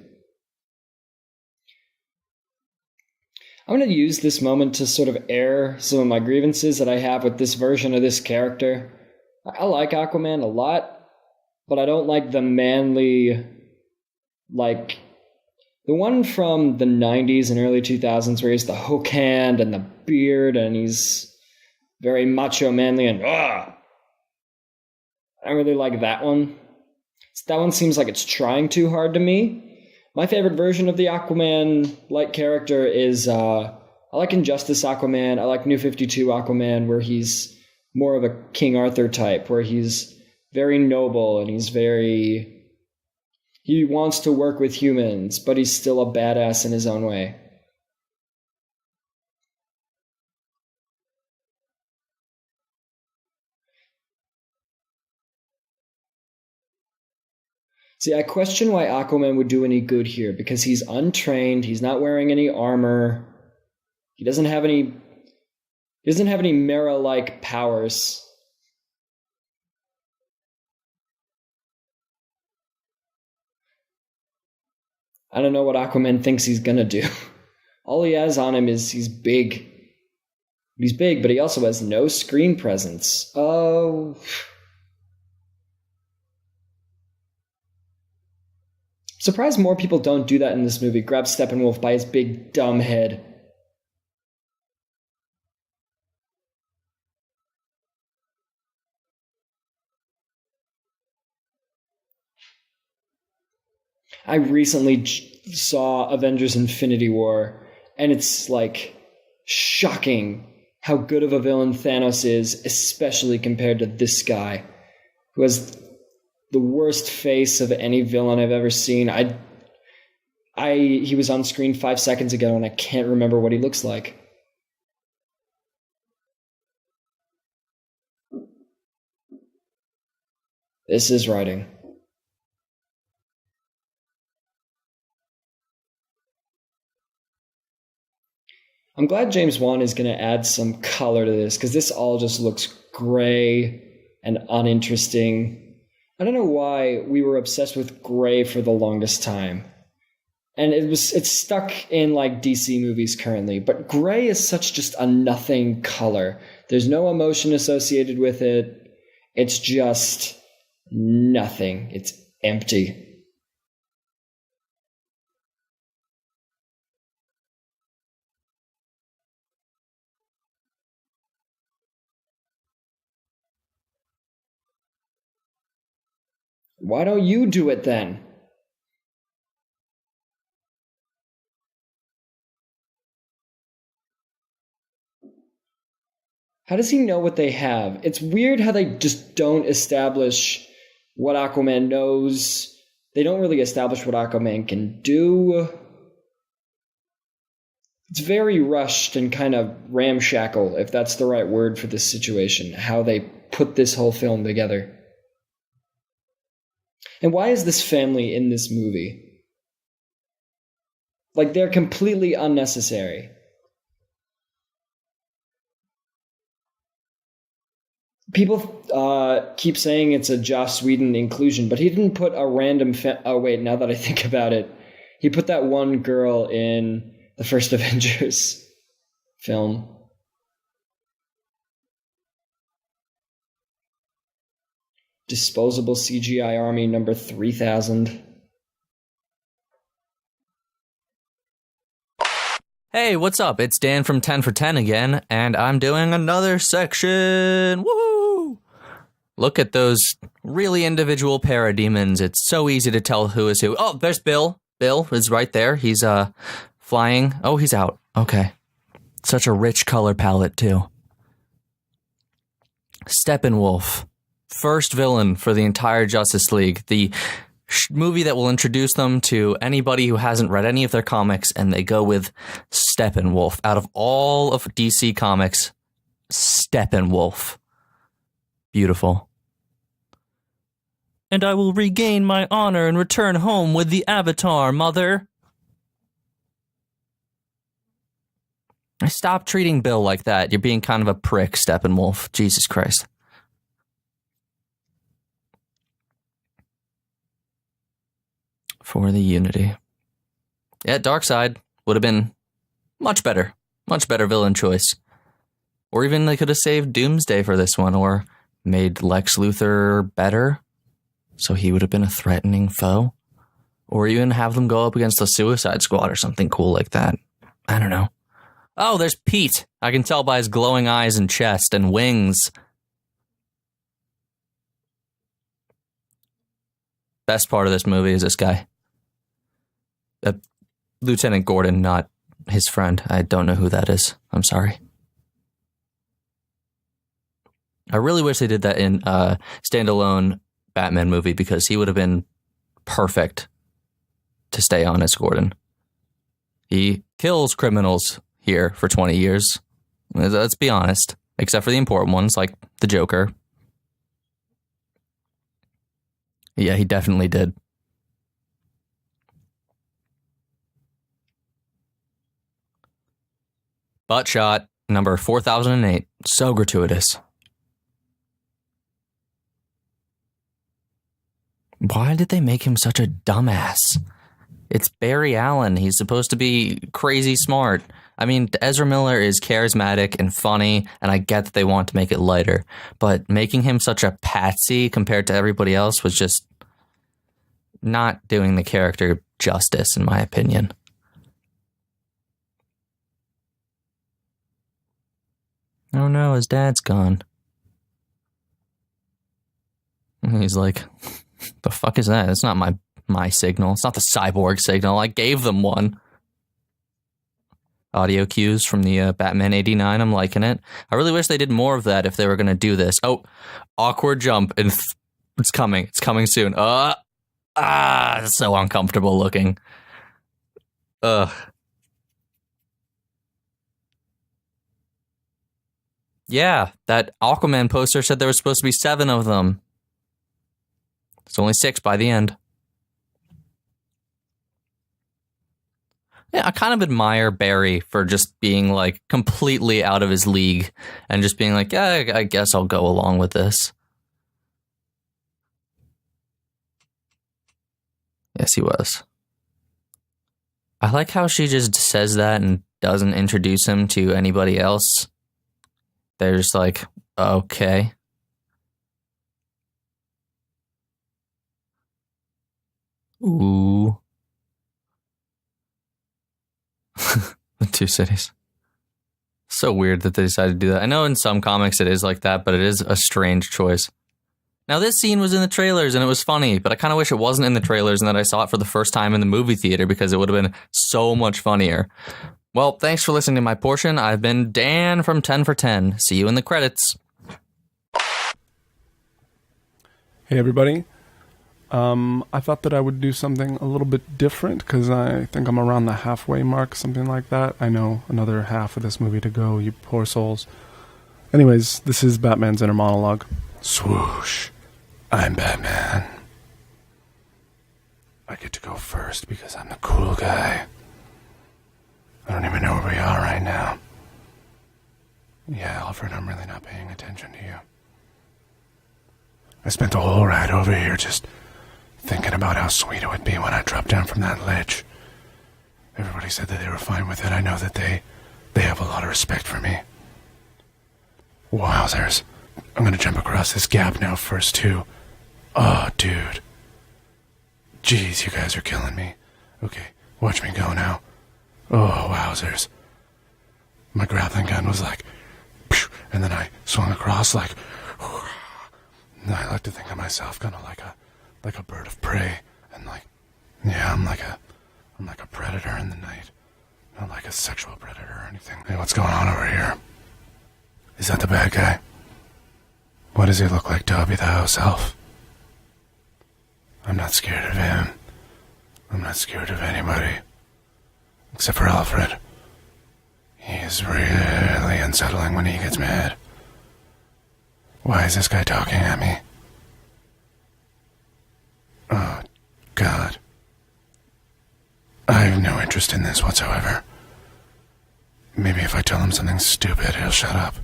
I'm going to use this moment to sort of air some of my grievances that I have with this version of this character. I like Aquaman a lot, but I don't like the manly, like, the one from the 90s and early 2000s where he's the hook hand and the beard and he's very macho manly and I don't really like that one. That one seems like it's trying too hard to me. My favorite version of the Aquaman-like character is, I like Injustice Aquaman, I like New 52 Aquaman, where he's more of a King Arthur type, where he's very noble and he wants to work with humans, but he's still a badass in his own way. See, I question why Aquaman would do any good here, because he's untrained, he's not wearing any armor, he doesn't have any Mera-like powers. I don't know what Aquaman thinks he's gonna do. All he has on him is he's big. He's big, but he also has no screen presence. Oh... Surprised more people don't do that in this movie. Grab Steppenwolf by his big, dumb head. I recently saw Avengers Infinity War, and it's like shocking how good of a villain Thanos is, especially compared to this guy, who has the worst face of any villain I've ever seen. He was on screen 5 seconds ago, and I can't remember what he looks like. This is writing. I'm glad James Wan is going to add some color to this, because this all just looks gray and uninteresting. I don't know why we were obsessed with gray for the longest time. And it's stuck in like DC movies currently, but gray is such just a nothing color. There's no emotion associated with it. It's just nothing. It's empty. Why don't you do it then? How does he know what they have? It's weird how they just don't establish what Aquaman knows. They don't really establish what Aquaman can do. It's very rushed and kind of ramshackle, if that's the right word for this situation, how they put this whole film together. And why is this family in this movie? Like, they're completely unnecessary. People keep saying it's a Joss Whedon inclusion, but he didn't put a random... oh, wait, now that I think about it. He put that one girl in the first Avengers film. Disposable CGI Army number 3000. Hey, what's up? It's Dan from 10 for 10 again, and I'm doing another section. Woohoo! Look at those really individual parademons. It's so easy to tell who is who. Oh, there's Bill. Bill is right there. He's flying. Oh, he's out. Okay. Such a rich color palette, too. Steppenwolf. First villain for the entire Justice League. The movie that will introduce them to anybody who hasn't read any of their comics, and they go with Steppenwolf. Out of all of DC Comics, Steppenwolf. Beautiful. And I will regain my honor and return home with the Avatar, mother. Stop treating Bill like that. You're being kind of a prick, Steppenwolf. Jesus Christ. For the Unity. Yeah, Darkseid would have been much better villain choice. Or even they could have saved Doomsday for this one, or made Lex Luthor better, so he would have been a threatening foe. Or even have them go up against the Suicide Squad or something cool like that. I don't know. Oh, there's Pete. I can tell by his glowing eyes and chest and wings. Best part of this movie is this guy. Lieutenant Gordon, not his friend. I don't know who that is. I'm sorry. I really wish they did that in a standalone Batman movie, because he would have been perfect to stay on as Gordon. He kills criminals here for 20 years. Let's be honest. Except for the important ones, like the Joker. Yeah, he definitely did. Butt shot, number 4008. So gratuitous. Why did they make him such a dumbass? It's Barry Allen. He's supposed to be crazy smart. I mean, Ezra Miller is charismatic and funny, and I get that they want to make it lighter. But making him such a patsy compared to everybody else was just not doing the character justice, in my opinion. Oh no, his dad's gone. And he's like, the fuck is that? It's not my signal. It's not the cyborg signal. I gave them one. audio cues from the Batman 89. I'm liking it. I really wish they did more of that if they were going to do this. Oh, awkward jump. And it's coming. It's coming soon. It's so uncomfortable looking. Ugh. Yeah, that Aquaman poster said there was supposed to be 7 of them. It's only 6 by the end. Yeah, I kind of admire Barry for just being like completely out of his league and just being like, yeah, I guess I'll go along with this. Yes, he was. I like how she just says that and doesn't introduce him to anybody else. They're just like, okay. Ooh. The 2 cities. So weird that they decided to do that. I know in some comics it is like that, but it is a strange choice. Now, this scene was in the trailers and it was funny, but I kind of wish it wasn't in the trailers and that I saw it for the first time in the movie theater because it would have been so much funnier. Well, thanks for listening to my portion. I've been Dan from 10 for 10. See you in the credits. Hey, everybody. I thought that I would do something a little bit different because I think I'm around the halfway mark, something like that. I know another half of this movie to go, you poor souls. Anyways, this is Batman's inner monologue. Swoosh. I'm Batman. I get to go first because I'm the cool guy. I don't even know where we are right now. Yeah, Alfred, I'm really not paying attention to you. I spent the whole ride over here just thinking about how sweet it would be when I dropped down from that ledge. Everybody said that they were fine with it. I know that they have a lot of respect for me. Wowzers. I'm gonna jump across this gap now first, too. Oh, dude. Jeez, you guys are killing me. Okay, watch me go now. Oh, wowzers. My grappling gun was like, and then I swung across like, I like to think of myself kind of like a bird of prey, and like, yeah, I'm like a predator in the night, not like a sexual predator or anything. Hey, what's going on over here? Is that the bad guy? What does he look like, Dobby the house elf? I'm not scared of him. I'm not scared of anybody. Except for Alfred. He is really unsettling when he gets mad. Why is this guy talking at me? Oh, God. I have no interest in this whatsoever. Maybe if I tell him something stupid, he'll shut up.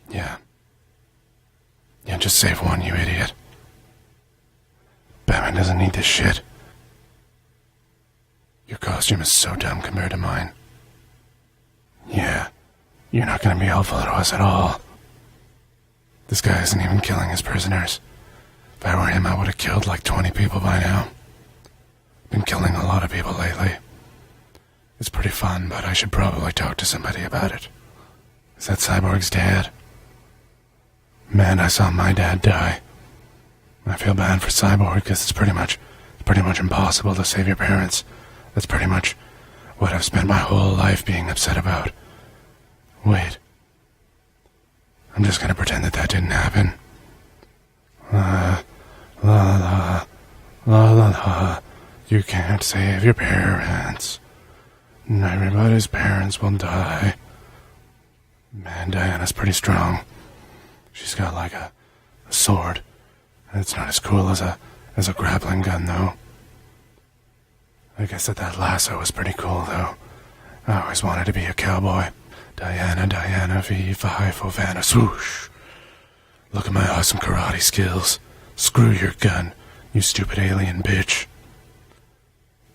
Yeah. Yeah, just save one, you idiot. Batman doesn't need this shit. Your costume is so dumb compared to mine. Yeah, you're not gonna be helpful to us at all. This guy isn't even killing his prisoners. If I were him, I would have killed like 20 people by now. Been killing a lot of people lately. It's pretty fun, but I should probably talk to somebody about it. Is that Cyborg's dad? Man, I saw my dad die. I feel bad for Cyborg because it's pretty much impossible to save your parents. That's pretty much what I've spent my whole life being upset about. Wait. I'm just gonna pretend that didn't happen. La la la la la la. You can't save your parents. Everybody's parents will die. Man, Diana's pretty strong. She's got like a sword. It's not as cool as a grappling gun, though. I guess that lasso was pretty cool, though. I always wanted to be a cowboy. Diana, V5, Havana, swoosh. Look at my awesome karate skills. Screw your gun, you stupid alien bitch.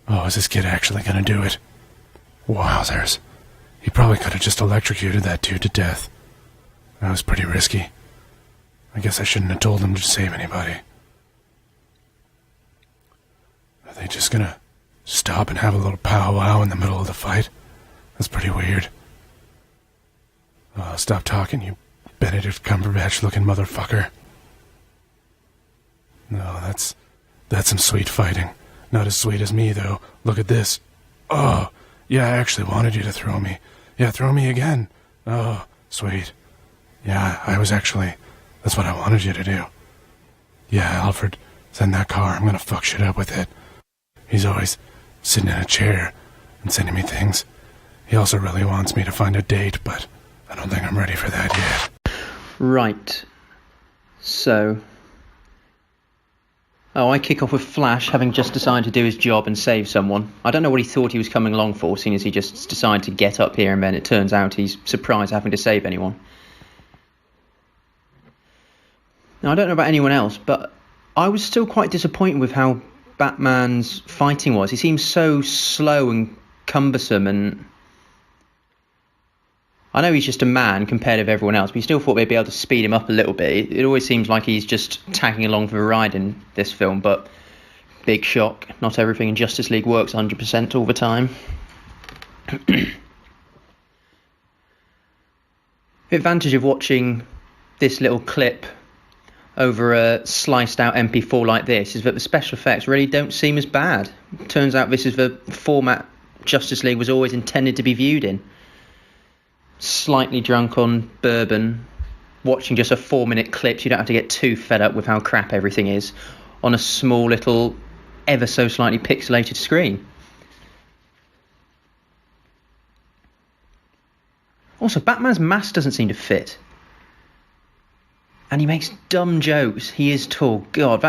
Oh, is this kid actually gonna do it? Wowzers. He probably could have just electrocuted that dude to death. That was pretty risky. I guess I shouldn't have told him to save anybody. Are they just gonna stop and have a little powwow in the middle of the fight? That's pretty weird. Oh, stop talking, you Benedict Cumberbatch-looking motherfucker. No, that's some sweet fighting. Not as sweet as me, though. Look at this. Oh, yeah, I actually wanted you to throw me. Yeah, throw me again. Oh, sweet. Yeah, that's what I wanted you to do. Yeah, Alfred, send that car. I'm gonna fuck shit up with it. He's always sitting in a chair and sending me things. He also really wants me to find a date, but I don't think I'm ready for that yet. Right. So... I kick off with Flash, having just decided to do his job and save someone. I don't know what he thought he was coming along for, seeing as he just decided to get up here, and then it turns out he's surprised having to save anyone. Now, I don't know about anyone else, but I was still quite disappointed with how Batman's fighting was. He seems so slow and cumbersome, and I know he's just a man compared with everyone else, but you still thought they'd be able to speed him up a little bit. It always seems like he's just tagging along for the ride in this film, but big shock. Not everything in Justice League works 100% all the time. The advantage of watching this little clip over a sliced out MP4 like this is that the special effects really don't seem as bad. It turns out this is the format Justice League was always intended to be viewed in. Slightly drunk on bourbon, watching just a 4-minute clip, so you don't have to get too fed up with how crap everything is, on a small little, ever so slightly pixelated screen. Also, Batman's mask doesn't seem to fit. And he makes dumb jokes. He is tall. God,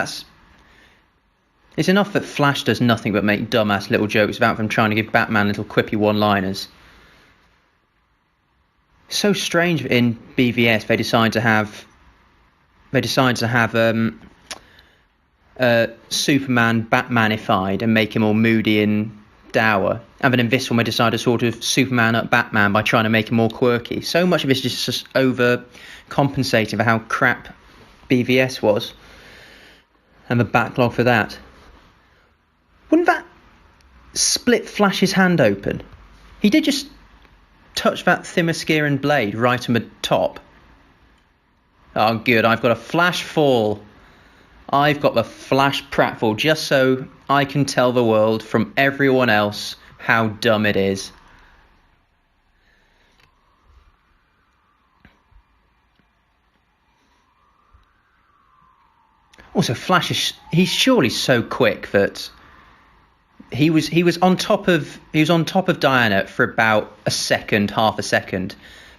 it's enough that Flash does nothing but make dumbass little jokes without them trying to give Batman little quippy one-liners. So strange in BVS they decide to have Superman Batmanified and make him all moody and dour, and then in this one they decide to sort of Superman up Batman by trying to make him more quirky. So much of it's just overcompensating for how crap BVS was and the backlog for that. Wouldn't that split Flash's hand open? He did just touch that Themysciran blade right on the top. Oh, good. I've got a Flash fall. I've got the Flash pratfall just so I can tell the world from everyone else how dumb it is. Also, Flash he's surely so quick that he was on top of Diana for about a second, half a second.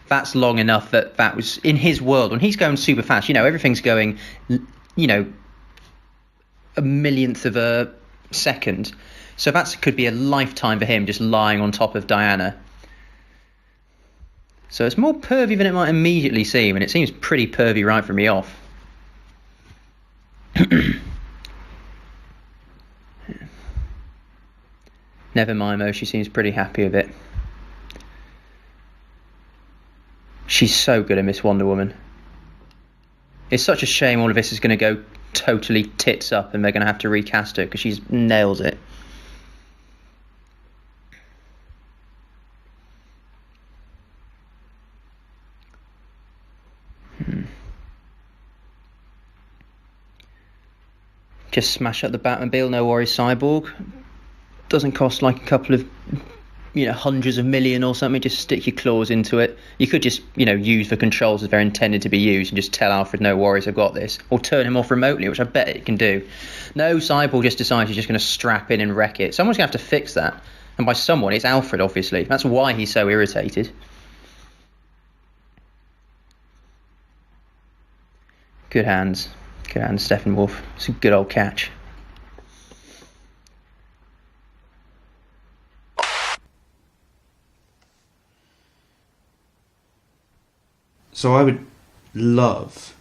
That's long enough that was in his world. When he's going super fast, everything's going, a millionth of a second. So that could be a lifetime for him just lying on top of Diana. So it's more pervy than it might immediately seem, and it seems pretty pervy right from the off. Never mind though, she seems pretty happy with it. She's so good at Miss Wonder Woman. It's such a shame all of this is going to go totally tits up and they're going to have to recast her because she nails it. Just smash up the Batmobile, no worries, Cyborg. Doesn't cost like a couple of, hundreds of million or something. Just stick your claws into it. You could just, use the controls as they're intended to be used and just tell Alfred, no worries, I've got this. Or turn him off remotely, which I bet it can do. No, Cyborg just decides he's just going to strap in and wreck it. Someone's going to have to fix that. And by someone, it's Alfred, obviously. That's why he's so irritated. Good hands. Good hands, Steppenwolf. It's a good old catch. So I would love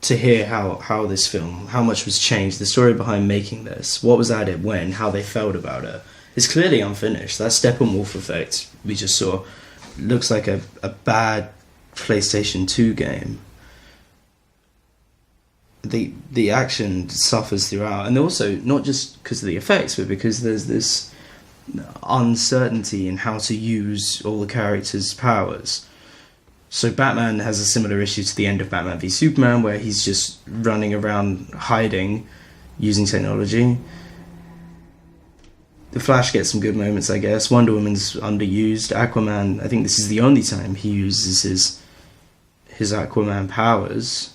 to hear how this film, how much was changed, the story behind making this, what was added when, how they felt about it. It's clearly unfinished. That Steppenwolf effect we just saw looks like a bad PlayStation 2 game. The action suffers throughout, and also not just because of the effects, but because there's this uncertainty in how to use all the characters' powers. So Batman has a similar issue to the end of Batman v Superman, where he's just running around hiding using technology. The Flash gets some good moments, I guess. Wonder Woman's underused. Aquaman, I think this is the only time he uses his Aquaman powers,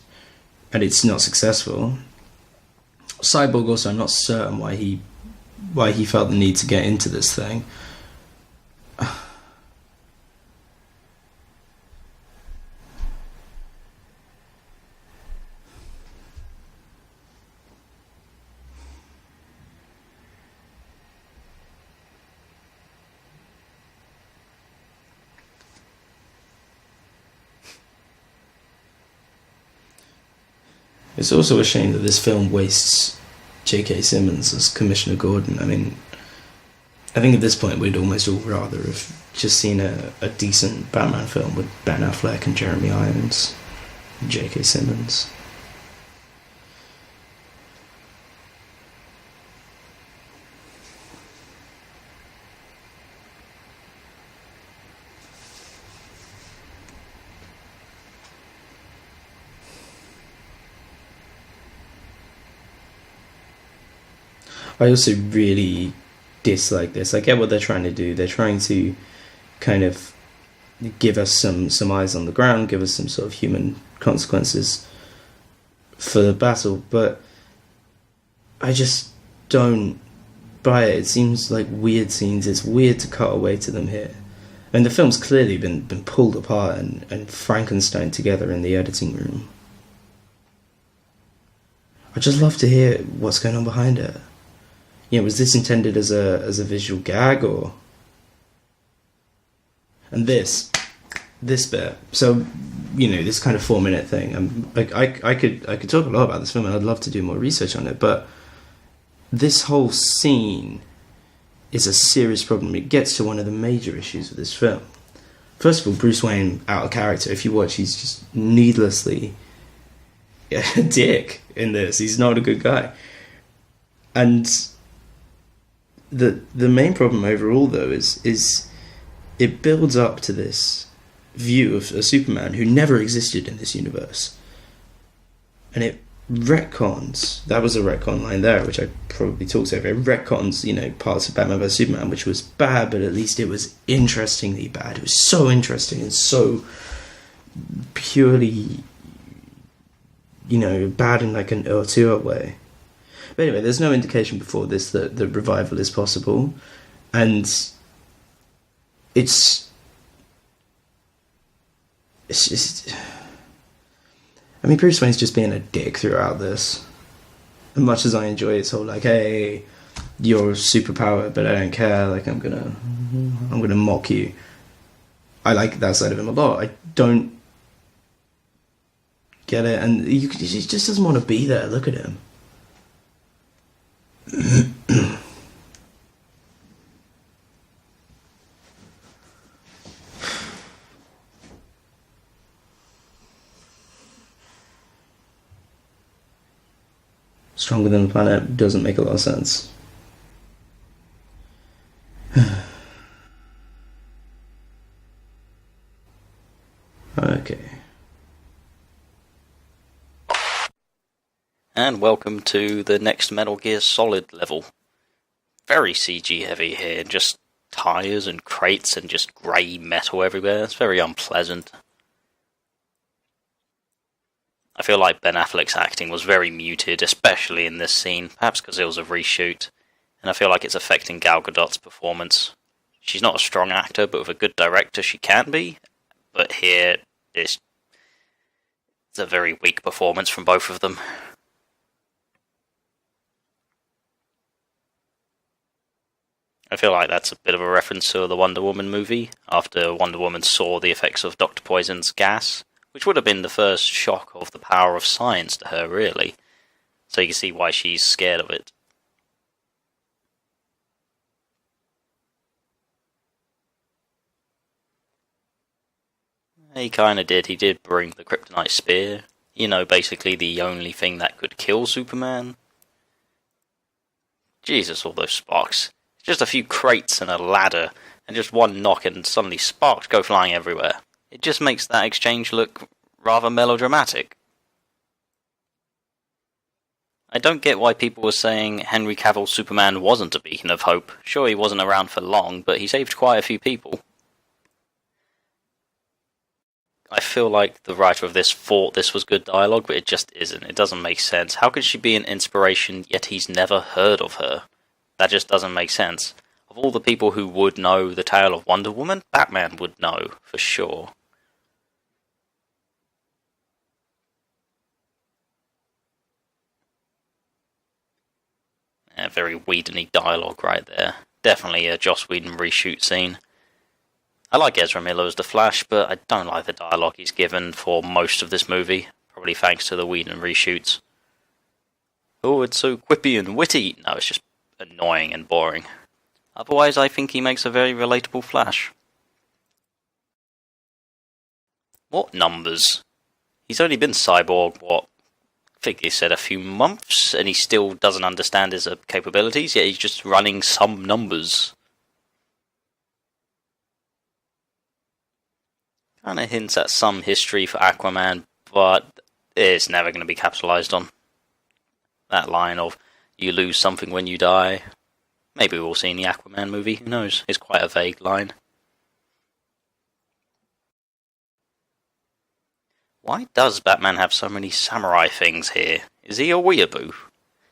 and it's not successful. Cyborg also, I'm not certain why he felt the need to get into this thing. It's also a shame that this film wastes J.K. Simmons as Commissioner Gordon. I mean, I think at this point we'd almost all rather have just seen a decent Batman film with Ben Affleck and Jeremy Irons and J.K. Simmons. I also really dislike this. I get what they're trying to do. They're trying to kind of give us some eyes on the ground, give us some sort of human consequences for the battle, but I just don't buy it. It seems like weird scenes. It's weird to cut away to them here. I mean, the film's clearly been pulled apart and Frankenstein together in the editing room. I'd just love to hear what's going on behind it. You know, was this intended as a visual gag, or? And this bit. So, you know, this kind of 4-minute thing. I could talk a lot about this film, and I'd love to do more research on it. But this whole scene is a serious problem. It gets to one of the major issues of this film. First of all, Bruce Wayne out of character. If you watch, he's just needlessly a dick in this. He's not a good guy, and the main problem overall, though, is it builds up to this view of a Superman who never existed in this universe, and it retcons. That was a retcon line there, which I probably talked over. It retcons, you know, parts of Batman vs Superman, which was bad, but at least it was interestingly bad. It was so interesting and so purely, you know, bad in like an auteur way. But anyway, there's no indication before this that the revival is possible, and it's just, I mean, Bruce Wayne's just being a dick throughout this. As much as I enjoy its whole like, hey, you're a superpower, but I don't care. Like, I'm gonna mock you. I like that side of him a lot. I don't get it, and he just doesn't want to be there. Look at him. Stronger than the planet doesn't make a lot of sense. Okay. And welcome to the next Metal Gear Solid level. Very CG heavy here, just tyres and crates and just grey metal everywhere. It's very unpleasant. I feel like Ben Affleck's acting was very muted, especially in this scene, perhaps because it was a reshoot, and I feel like it's affecting Gal Gadot's performance. She's not a strong actor, but with a good director she can be, but here it's a very weak performance from both of them. I feel like that's a bit of a reference to the Wonder Woman movie, after Wonder Woman saw the effects of Dr. Poison's gas, which would have been the first shock of the power of science to her, really. So you can see why she's scared of it. He kinda did. He did bring the kryptonite spear. You know, basically the only thing that could kill Superman. Jesus, all those sparks. Just a few crates and a ladder, and just one knock and suddenly sparks go flying everywhere. It just makes that exchange look rather melodramatic. I don't get why people were saying Henry Cavill's Superman wasn't a beacon of hope. Sure, he wasn't around for long, but he saved quite a few people. I feel like the writer of this thought this was good dialogue, but it just isn't. It doesn't make sense. How could she be an inspiration, yet he's never heard of her? That just doesn't make sense. Of all the people who would know the tale of Wonder Woman, Batman would know, for sure. Very Whedon-y dialogue right there. Definitely a Joss Whedon reshoot scene. I like Ezra Miller as the Flash, but I don't like the dialogue he's given for most of this movie, probably thanks to the Whedon reshoots. Oh, it's so quippy and witty. No, it's just annoying and boring. Otherwise, I think he makes a very relatable Flash. What numbers? He's only been Cyborg, what? I think he said a few months, and he still doesn't understand his capabilities, yet he's just running some numbers. Kinda hints at some history for Aquaman, but it's never going to be capitalized on. That line of, you lose something when you die. Maybe we'll see in the Aquaman movie, who knows? It's quite a vague line. Why does Batman have so many samurai things here? Is he a weeaboo?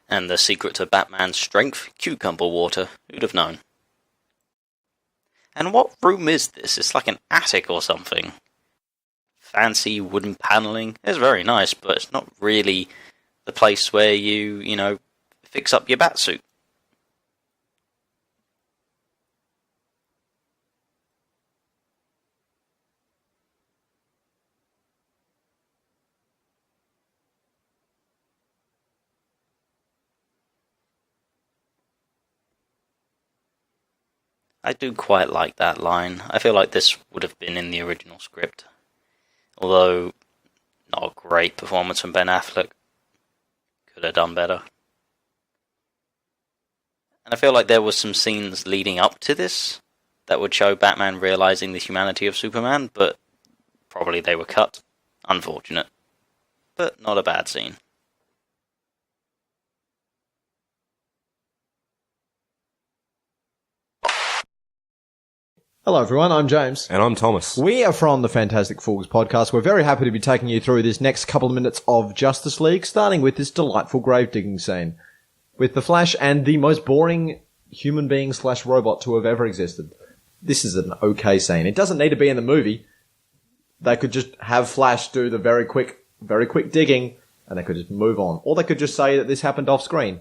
And the secret to Batman's strength? Cucumber water. Who'd have known? And what room is this? It's like an attic or something. Fancy wooden paneling. It's very nice, but it's not really the place where you fix up your batsuit. I do quite like that line. I feel like this would have been in the original script. Although, not a great performance from Ben Affleck. Could have done better. And I feel like there were some scenes leading up to this that would show Batman realizing the humanity of Superman, but probably they were cut. Unfortunate. But not a bad scene. Hello everyone, I'm James. And I'm Thomas. We are from the Fantastic Fools podcast. We're very happy to be taking you through this next couple of minutes of Justice League, starting with this delightful grave digging scene. With the Flash and the most boring human being / robot to have ever existed. This is an okay scene. It doesn't need to be in the movie. They could just have Flash do the very quick digging, and they could just move on. Or they could just say that this happened off screen.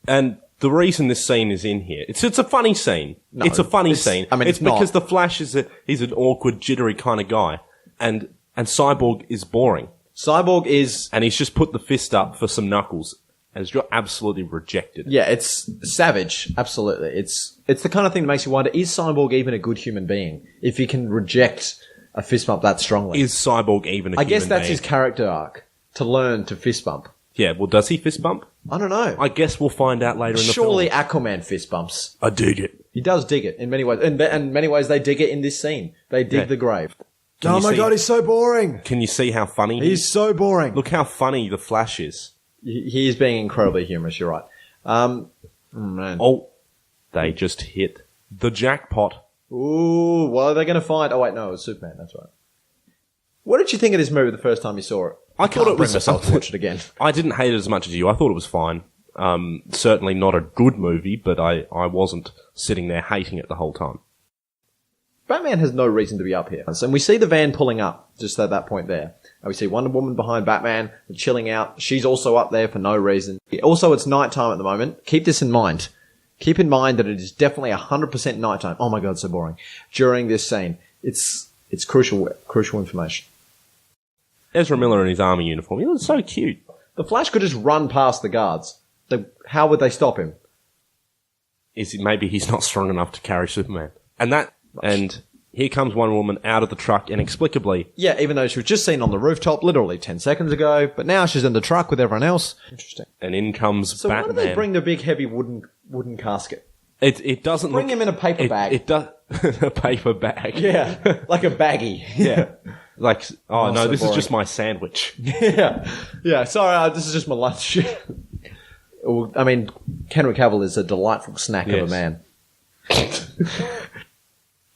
And the reason this scene is in here, it's a funny scene. No, it's a funny scene. I mean, it's because not. the Flash he's an awkward, jittery kind of guy, and Cyborg is boring. Cyborg is, and he's just put the fist up for some knuckles, and it's absolutely rejected. Yeah, it's savage. Absolutely, it's the kind of thing that makes you wonder: is Cyborg even a good human being? If he can reject a fist bump that strongly, is Cyborg even a human being? I guess that's his character arc, to learn to fist bump. Yeah, well, does he fist bump? I don't know. I guess we'll find out later in the film. Surely Aquaman fist bumps. I dig it. He does dig it in many ways. And in many ways, they dig it in this scene. They dig the grave. Oh my God, he's so boring. Can you see how funny He's so boring. Look how funny the Flash is. He is being incredibly humorous, you're right. Man. Oh, they just hit the jackpot. Ooh, what are they going to find? Oh, wait, no, it was Superman, that's right. What did you think of this movie the first time you saw it? I thought it was myself to watch it again. I didn't hate it as much as you. I thought it was fine. Certainly not a good movie, but I wasn't sitting there hating it the whole time. Batman has no reason to be up here. And we see the van pulling up just at that point there. And we see Wonder Woman behind Batman, chilling out. She's also up there for no reason. Also, it's nighttime at the moment. Keep this in mind. Keep in mind that it is definitely 100% nighttime. Oh my God, so boring. During this scene. It's crucial information. Ezra Miller in his army uniform. He looks so cute. The Flash could just run past the guards. How would they stop him? Maybe he's not strong enough to carry Superman. And here comes Wonder Woman out of the truck inexplicably. Yeah, even though she was just seen on the rooftop literally 10 seconds ago, but now she's in the truck with everyone else. Interesting. And in comes so Batman. So why do they bring the big heavy wooden casket? It doesn't bring him in a paper bag. It does a paper bag. Yeah, like a baggie. Yeah. Like, no, so this boring. is just my sandwich. Yeah. Sorry, this is just my lunch. I mean, Henry Cavill is a delightful snack of a man.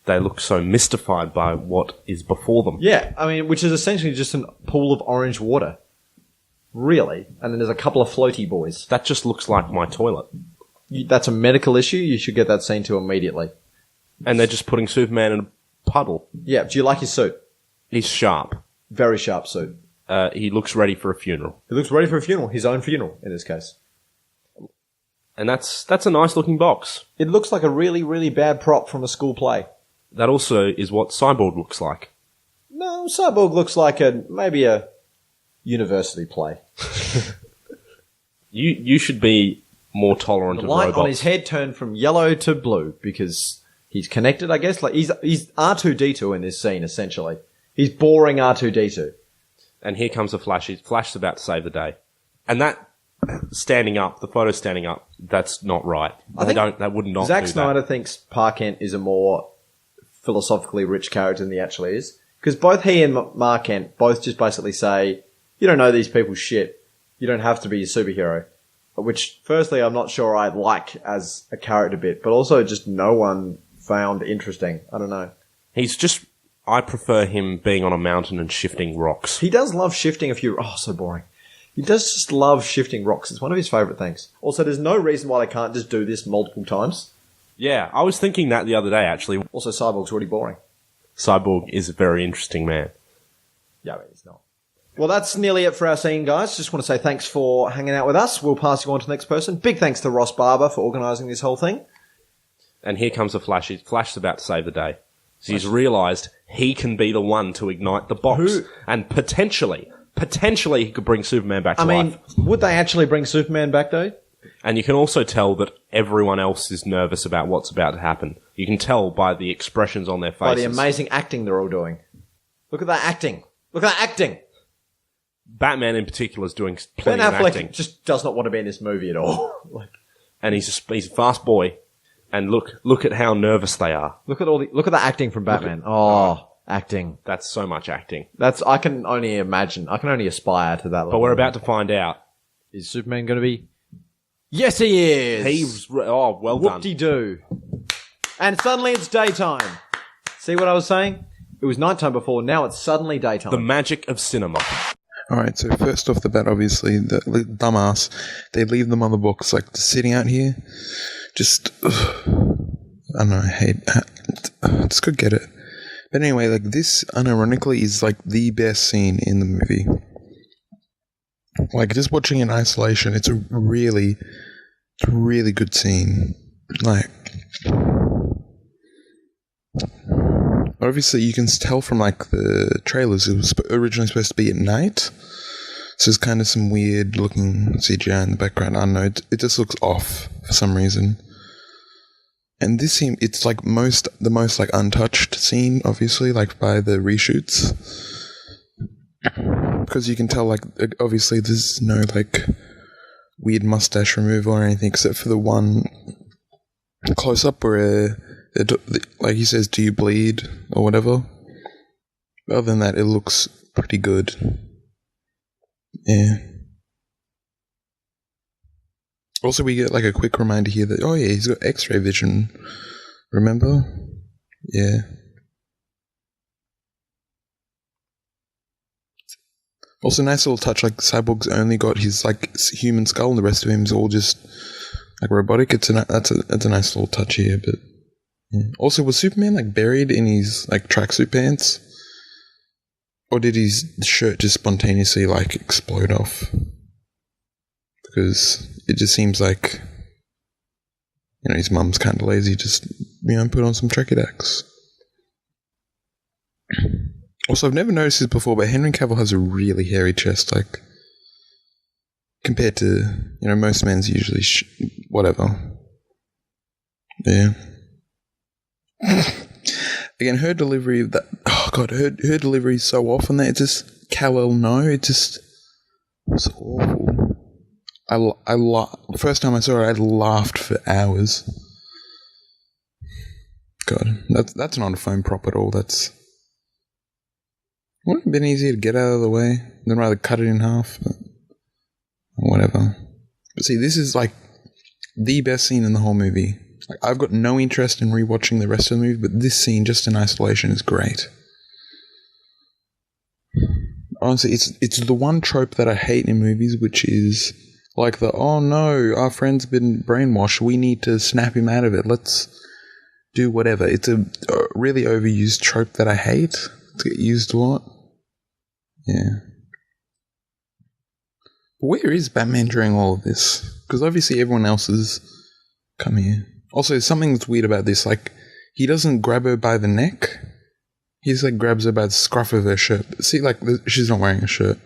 They look so mystified by what is before them. Yeah, I mean, which is essentially just a pool of orange water. Really? And then there's a couple of floaty boys. That just looks like my toilet. That's a medical issue. You should get that seen to immediately. And they're just putting Superman in a puddle. Yeah, do you like his suit? He's sharp. Very sharp suit. He looks ready for a funeral. He looks ready for a funeral. His own funeral, in this case. And that's a nice looking box. It looks like a really, really bad prop from a school play. That also is what Cyborg looks like. No, Cyborg looks like maybe a university play. You should be more tolerant The of light robots. on his head turned from yellow to blue because he's connected, I guess. Like he's R2-D2 in this scene, essentially. He's boring R2-D2. And here comes the Flash. Flash's about to save the day. And that standing up, the photo standing up, that's not right. They would not Zack do Snyder that. thinks Pa Kent is a more philosophically rich character than he actually is. Because both he and Mark Kent both just basically say, you don't know these people's shit. You don't have to be a superhero. Which, firstly, I'm not sure I like as a character bit, but also just no one found interesting. I don't know. I prefer him being on a mountain and shifting rocks. He does love shifting a few... Oh, so boring. He does just love shifting rocks. It's one of his favourite things. Also, there's no reason why they can't just do this multiple times. Yeah, I was thinking that the other day, actually. Also, Cyborg's really boring. Cyborg is a very interesting man. Yeah, but he's not. Well, that's nearly it for our scene, guys. Just want to say thanks for hanging out with us. We'll pass you on to the next person. Big thanks to Ross Barber for organising this whole thing. And here comes the Flash. Flash's about to save the day. So he's realised he can be the one to ignite the box. And potentially he could bring Superman back to life. Would they actually bring Superman back, though? And you can also tell that everyone else is nervous about what's about to happen. You can tell by the expressions on their faces. By the amazing acting they're all doing. Look at that acting. Look at that acting. Batman in particular is doing Ben plenty of Affleck acting. just does not want to be in this movie at all. And he's a fast boy. And look at how nervous they are. Look at the acting from Batman. Acting. That's so much acting. I can only imagine. I can only aspire to that level. But we're about to find out. Is Superman going to be? Yes, he is. Well done. Whoop-de-doo. And suddenly it's daytime. See what I was saying? It was nighttime before. Now it's suddenly daytime. The magic of cinema. Alright, so first off the bat, obviously, the dumbass, they leave them on the books, like, sitting out here. Just, I don't know, I hate, I just could get it. But anyway, like, this, unironically, is, like, the best scene in the movie. Like, just watching in isolation, it's a really good scene. Like, obviously, you can tell from, like, the trailers, it was originally supposed to be at night. So there's kind of some weird looking CGI in the background. I don't know, it just looks off for some reason. And this scene, it's like the most like untouched scene, obviously, like by the reshoots. Because you can tell, like, obviously there's no, like, weird mustache removal or anything except for the one close-up where, like, he says, "Do you bleed?" or whatever. Other than that, it looks pretty good. Yeah. Also, we get, like, a quick reminder here that, oh yeah, he's got X-ray vision. Remember? Yeah. Also, nice little touch, like, Cyborg's only got his, like, human skull, and the rest of him's all just, like, robotic. That's a nice little touch here, but... Yeah. Also, was Superman, like, buried in his, like, tracksuit pants? Or did his shirt just spontaneously, like, explode off? Because it just seems like, you know, his mum's kind of lazy, just, you know, put on some Trekkie decks. Also, I've never noticed this before, but Henry Cavill has a really hairy chest, like, compared to, you know, most men's usually whatever. Yeah. Again, her delivery of that, oh god, her delivery is so off on that, it just, Kal-El, no, it just, it's awful. First time I saw her, I laughed for hours. God, that's not a foam prop at all, wouldn't have been easier to get out of the way than rather cut it in half, but whatever. But See, this is like the best scene in the whole movie. Like, I've got no interest in rewatching the rest of the movie, but this scene, just in isolation, is great. Honestly, it's the one trope that I hate in movies, which is like oh no, our friend's been brainwashed, we need to snap him out of it, let's do whatever. It's a really overused trope that I hate. It's get used a lot. Yeah. Where is Batman during all of this? Because obviously everyone else has come here. Also, something that's weird about this, like, he doesn't grab her by the neck. He just, like, grabs her by the scruff of her shirt. See, like, she's not wearing a shirt.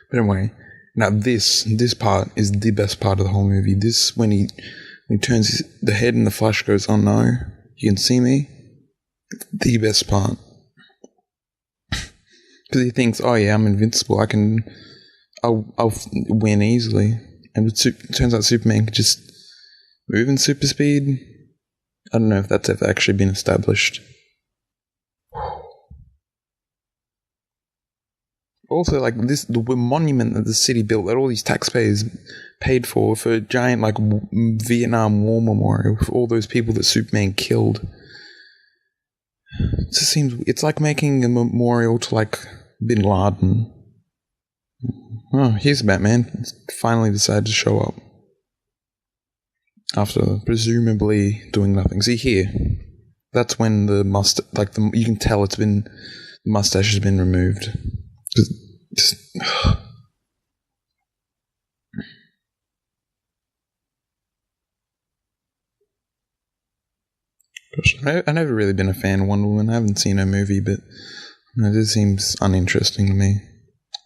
But anyway, now this part is the best part of the whole movie. This, when he turns the head and the Flash goes, oh no, you can see me. The best part. Because he thinks, oh yeah, I'm invincible. I'll win easily. And it turns out Superman can just move in super speed. I don't know if that's ever actually been established. Also, like, the monument that the city built, that all these taxpayers paid for a giant, like, Vietnam War memorial for all those people that Superman killed. It just seems, it's like making a memorial to, like, Bin Laden. Oh, here's Batman. It's finally decided to show up. After presumably doing nothing. See here, that's when the you can tell the mustache has been removed. Gosh, I've never really been a fan of Wonder Woman. I haven't seen her movie, but it just seems uninteresting to me.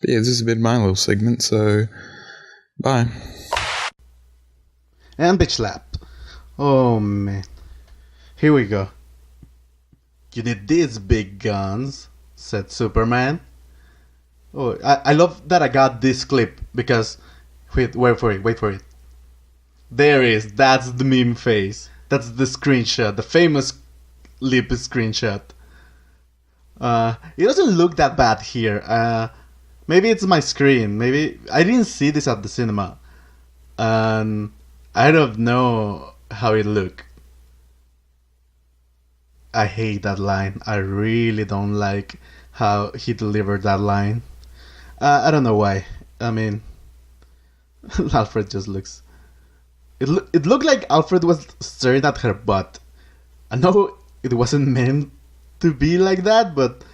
But yeah, this is a bit of my little segment, so bye. And bitch slap. Oh man. Here we go. You need these big guns, said Superman. Oh, I love that I got this clip because... Wait for it. There it is. That's the meme face. That's the screenshot. The famous lip screenshot. It doesn't look that bad here. Maybe it's my screen. Maybe... I didn't see this at the cinema. And I don't know how it looked. I hate that line. I really don't like how he delivered that line. I don't know why. I mean, Alfred just looks... It looked like Alfred was staring at her butt. I know it wasn't meant to be like that, but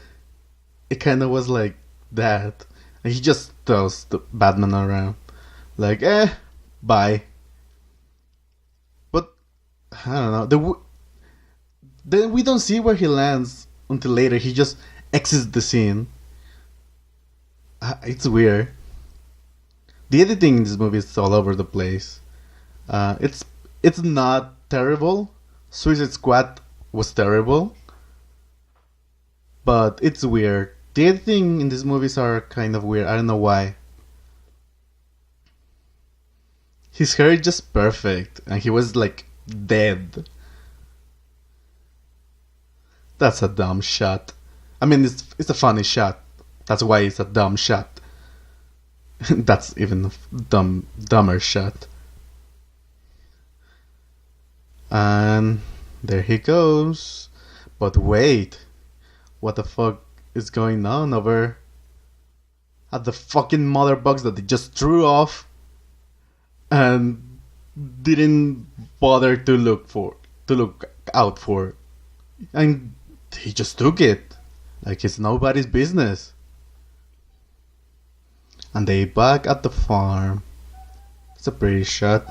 it kind of was like that. And he just throws the Batman around. Like, bye. But, I don't know. Then we don't see where he lands until later. He just exits the scene. It's weird. The editing in this movie is all over the place. It's not terrible. Suicide Squad was terrible. But it's weird. The editing in these movies are kind of weird. I don't know why. His hair is just perfect. And he was like dead. That's a dumb shot. I mean, it's a funny shot. That's why it's a dumb shot. That's even a dumber shot. And there he goes. But wait. What the fuck is going on over at the fucking mother box that they just threw off and didn't bother to look out for? And he just took it. Like it's nobody's business. And they back at the farm. It's a pretty shot.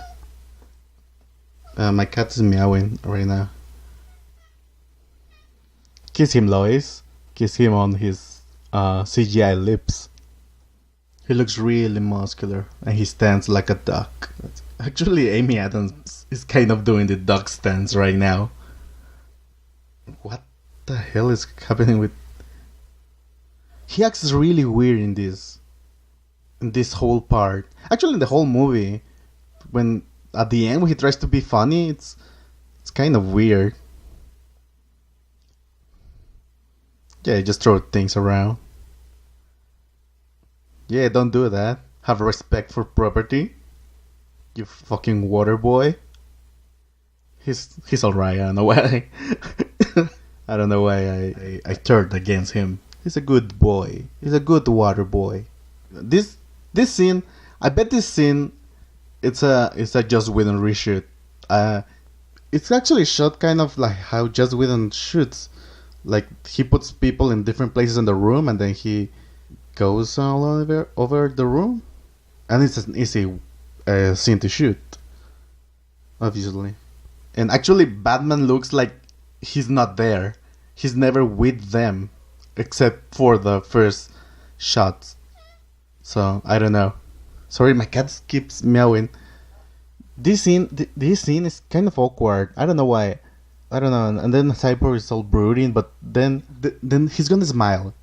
My cat is meowing right now. Kiss him, Lois. Kiss him on his CGI lips. He looks really muscular. And he stands like a duck. Actually, Amy Adams is kind of doing the duck stance right now. What the hell is happening with... He acts really weird in this whole part. Actually, in the whole movie, when at the end when he tries to be funny, it's kind of weird. Yeah, just throw things around. Yeah, don't do that. Have respect for property. You fucking water boy. He's alright. I don't know why. I don't know why I turned against him. He's a good boy. He's a good water boy. This scene, I bet this scene, it's a Joss Whedon reshoot. It's actually shot kind of like how Joss Whedon shoots. Like he puts people in different places in the room and then he goes all over the room, and it's an easy scene to shoot, obviously. And actually, Batman looks like he's not there. He's never with them, except for the first shots. So I don't know. Sorry, my cat keeps meowing. This scene is kind of awkward. I don't know why. I don't know. And then Cyborg is all brooding, but then he's gonna smile.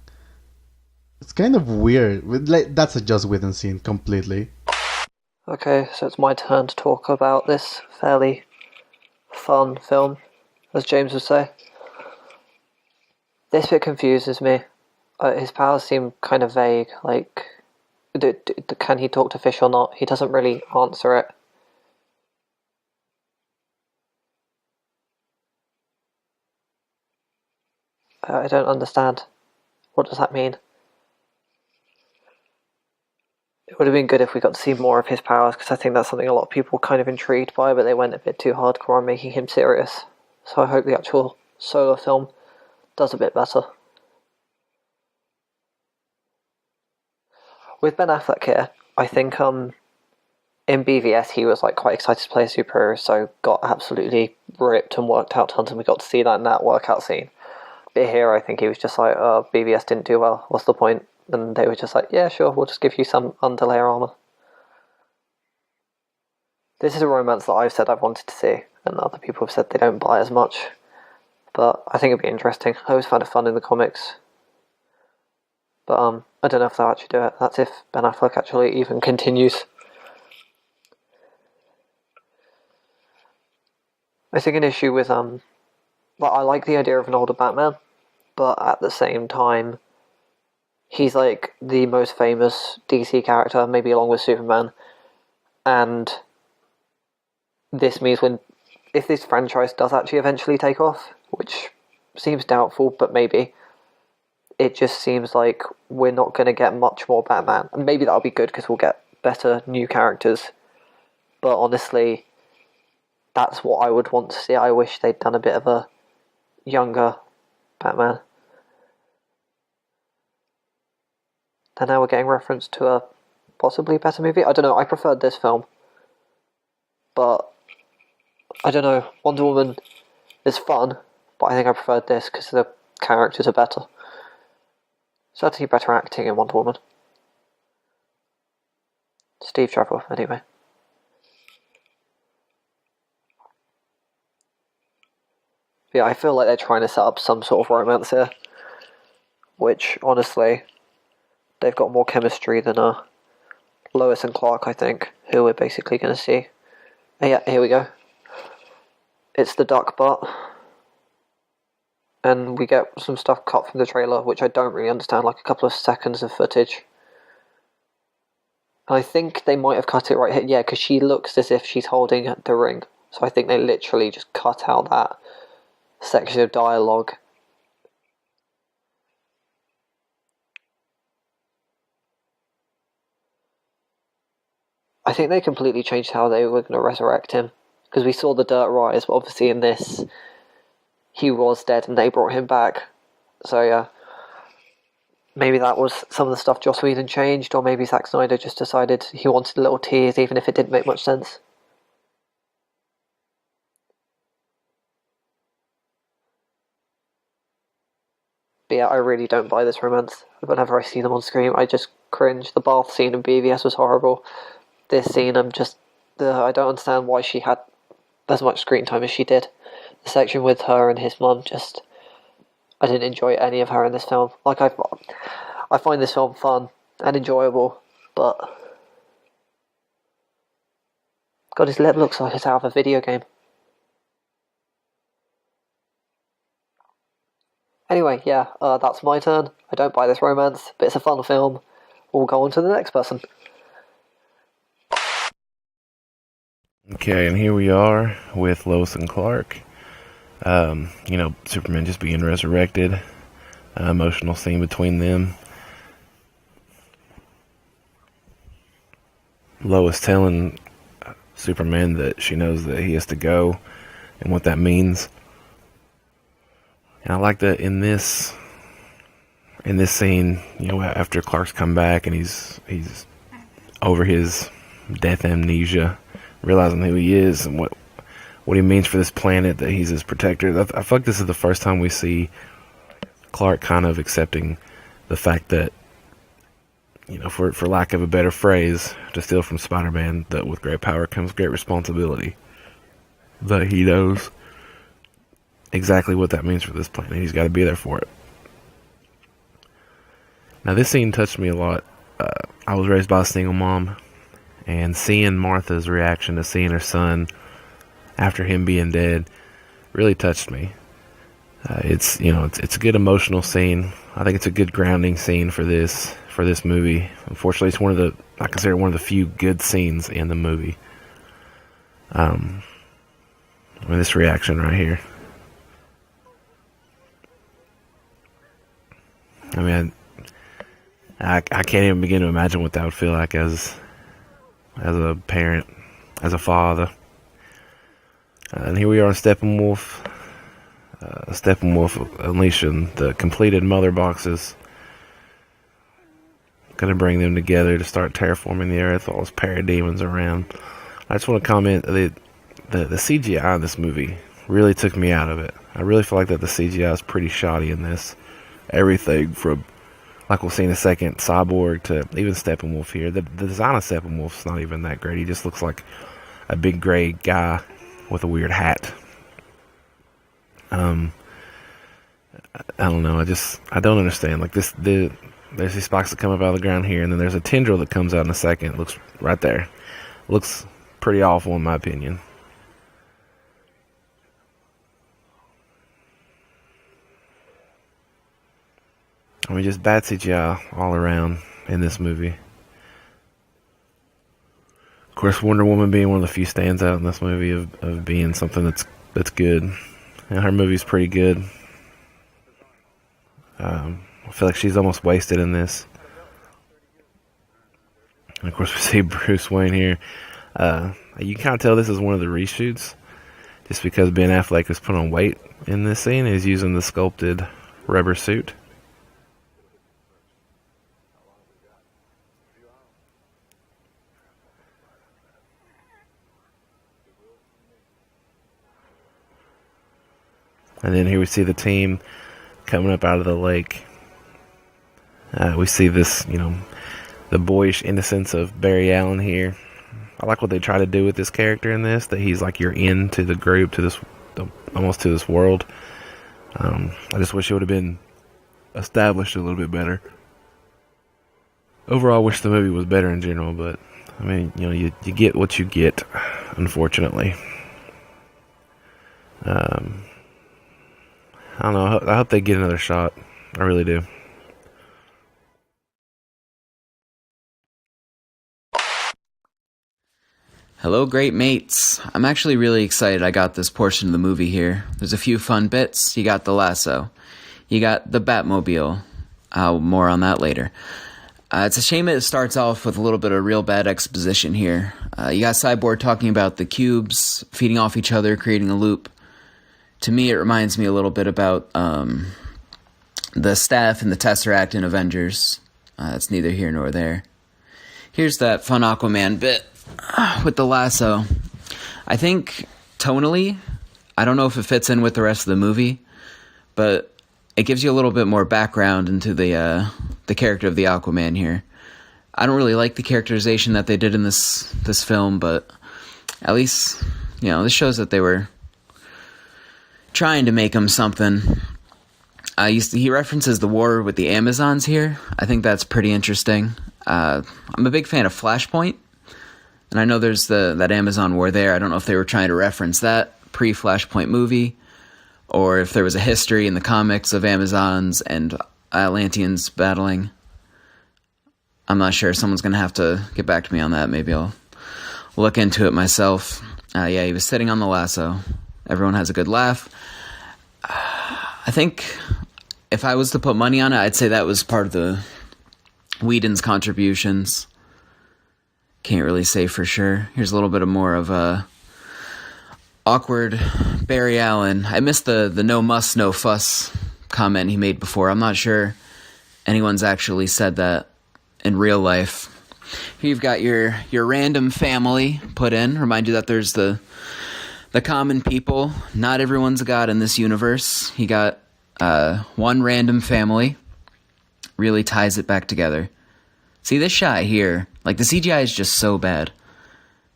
It's kind of weird. Like, that's a Joss Whedon scene completely. Okay, so it's my turn to talk about this fairly fun film, as James would say. This bit confuses me. His powers seem kind of vague, like, can he talk to fish or not? He doesn't really answer it. I don't understand. What does that mean? It would have been good if we got to see more of his powers, because I think that's something a lot of people were kind of intrigued by, but they went a bit too hardcore on making him serious. So I hope the actual solo film does a bit better. With Ben Affleck here, I think in BVS he was like quite excited to play a superhero, so got absolutely ripped and worked out tons, and we got to see that in that workout scene. But here I think he was just like, BVS didn't do well, what's the point? And they were just like, yeah, sure, we'll just give you some underlayer armor. This is a romance that I've said I've wanted to see, and other people have said they don't buy as much. But I think it'd be interesting. I always found it fun in the comics. But I don't know if they'll actually do it. That's if Ben Affleck actually even continues. I think an issue with I like the idea of an older Batman, but at the same time, he's like the most famous DC character, maybe along with Superman. And this means if this franchise does actually eventually take off, which seems doubtful, but maybe, it just seems like we're not going to get much more Batman. And maybe that'll be good because we'll get better new characters. But honestly, that's what I would want to see. I wish they'd done a bit of a younger Batman. And now we're getting reference to a possibly better movie. I don't know, I preferred this film. But, I don't know, Wonder Woman is fun, but I think I preferred this because the characters are better. Certainly better acting in Wonder Woman. Steve Trevor, anyway. Yeah, I feel like they're trying to set up some sort of romance here. Which, honestly, they've got more chemistry than Lois and Clark, I think, who we're basically going to see. Yeah, here we go. It's the duck butt. And we get some stuff cut from the trailer, which I don't really understand, like a couple of seconds of footage. I think they might have cut it right here, yeah, because she looks as if she's holding the ring. So I think they literally just cut out that section of dialogue. I think they completely changed how they were going to resurrect him. Because we saw the dirt rise, but obviously in this, he was dead and they brought him back. So yeah, maybe that was some of the stuff Joss Whedon changed, or maybe Zack Snyder just decided he wanted a little tease, even if it didn't make much sense. But yeah, I really don't buy this romance. Whenever I see them on screen, I just cringe. The bath scene in BVS was horrible. This scene, I don't understand why she had as much screen time as she did. The section with her and his mum, I didn't enjoy any of her in this film. Like, I find this film fun and enjoyable, but God, his lip looks like it's out of a video game. Anyway, yeah, that's my turn. I don't buy this romance, but it's a fun film. We'll go on to the next person. Okay, and here we are with Lois and Clark. Superman just being resurrected. Emotional scene between them. Lois telling Superman that she knows that he has to go and what that means. And I like that in this scene, after Clark's come back and he's over his death amnesia, realizing who he is and what he means for this planet, that he's his protector. I feel like this is the first time we see Clark kind of accepting the fact that, for lack of a better phrase, to steal from Spider-Man, that with great power comes great responsibility. That he knows exactly what that means for this planet. He's got to be there for it. Now, this scene touched me a lot. I was raised by a single mom, and seeing Martha's reaction to seeing her son after him being dead really touched me. It's a good emotional scene. I think it's a good grounding scene for this movie. Unfortunately, it's I consider it one of the few good scenes in the movie. This reaction right here. I mean, I can't even begin to imagine what that would feel like as a parent, as a father. And here we are in Steppenwolf. Steppenwolf unleashing the completed mother boxes. Going to bring them together to start terraforming the earth, all those parademons around. I just want to comment that the CGI in this movie really took me out of it. I really feel like that the CGI is pretty shoddy in this. Everything from, like we'll see in a second, Cyborg to even Steppenwolf here. The design of Steppenwolf's not even that great. He just looks like a big gray guy with a weird hat. I don't know. I don't understand. Like there's these spikes that come up out of the ground here, and then there's a tendril that comes out in a second. It looks right there. Looks pretty awful in my opinion. I mean, just bad CGI all around in this movie. Of course, Wonder Woman being one of the few stands out in this movie of being something that's good. And her movie's pretty good. I feel like she's almost wasted in this. And of course, we see Bruce Wayne here. You can kind of tell this is one of the reshoots, just because Ben Affleck has put on weight in this scene. He's using the sculpted rubber suit. And then here we see the team coming up out of the lake. We see this, the boyish innocence of Barry Allen here. I like what they try to do with this character in this, that he's like you're into the group, to this, almost to this world. I just wish it would have been established a little bit better. Overall, I wish the movie was better in general, but I mean, you get what you get, unfortunately. I don't know. I hope they get another shot. I really do. Hello, great mates. I'm actually really excited I got this portion of the movie here. There's a few fun bits. You got the lasso. You got the Batmobile. More on that later. It's a shame it starts off with a little bit of real bad exposition here. You got Cyborg talking about the cubes feeding off each other, creating a loop. To me, it reminds me a little bit about the staff and the Tesseract in Avengers. It's neither here nor there. Here's that fun Aquaman bit with the lasso. I think, tonally, I don't know if it fits in with the rest of the movie, but it gives you a little bit more background into the character of the Aquaman here. I don't really like the characterization that they did in this film, but at least, this shows that they were trying to make him something. He references the war with the Amazons here. I think that's pretty interesting. I'm a big fan of Flashpoint, and I know there's that Amazon war there. I don't know if they were trying to reference that pre-Flashpoint movie, or if there was a history in the comics of Amazons and Atlanteans battling. I'm not sure. Someone's going to have to get back to me on that. Maybe I'll look into it myself. Yeah, he was sitting on the lasso. Everyone has a good laugh. I think if I was to put money on it, I'd say that was part of the Whedon's contributions. Can't really say for sure. Here's a little bit of more of a awkward Barry Allen. I missed the no muss, no fuss comment he made before. I'm not sure anyone's actually said that in real life. Here you've got your random family put in. Remind you that there's the common people. Not everyone's a god in this universe. You got one random family. Really ties it back together. See, this shot here, like the CGI is just so bad.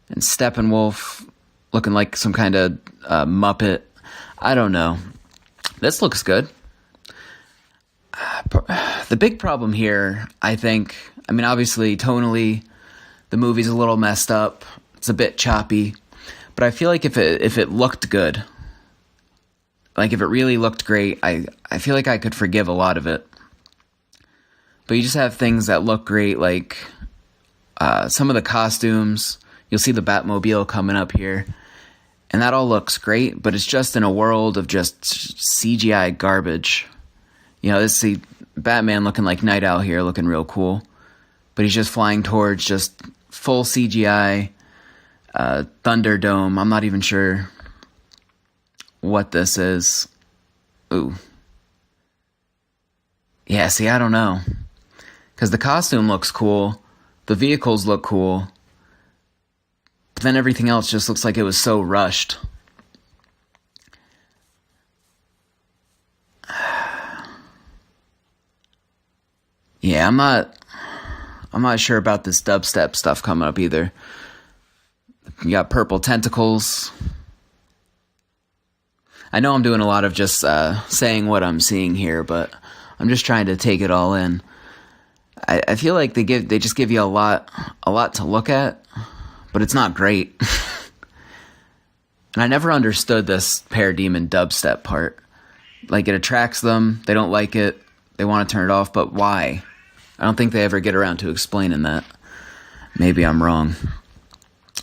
And Steppenwolf looking like some kind of Muppet. I don't know. This looks good. The big problem here, I think, I mean, obviously, tonally, the movie's a little messed up. It's a bit choppy. But I feel like if it looked good, like if it really looked great, I feel like I could forgive a lot of it. But you just have things that look great, like some of the costumes. You'll see the Batmobile coming up here. And that all looks great, but it's just in a world of just CGI garbage. You know, this is Batman looking like Night Owl here, looking real cool. But he's just flying towards just full CGI Thunderdome. I'm not even sure what this is. Ooh. Yeah, see, I don't know. Because the costume looks cool. The vehicles look cool. But then everything else just looks like it was so rushed. Yeah, I'm not sure about this dubstep stuff coming up either. You got purple tentacles. I know I'm doing a lot of just saying what I'm seeing here, but I'm just trying to take it all in. I feel like they just give you a lot to look at, but it's not great. And I never understood this parademon dubstep part. Like, it attracts them, they don't like it, they want to turn it off, but why? I don't think they ever get around to explaining that. Maybe I'm wrong.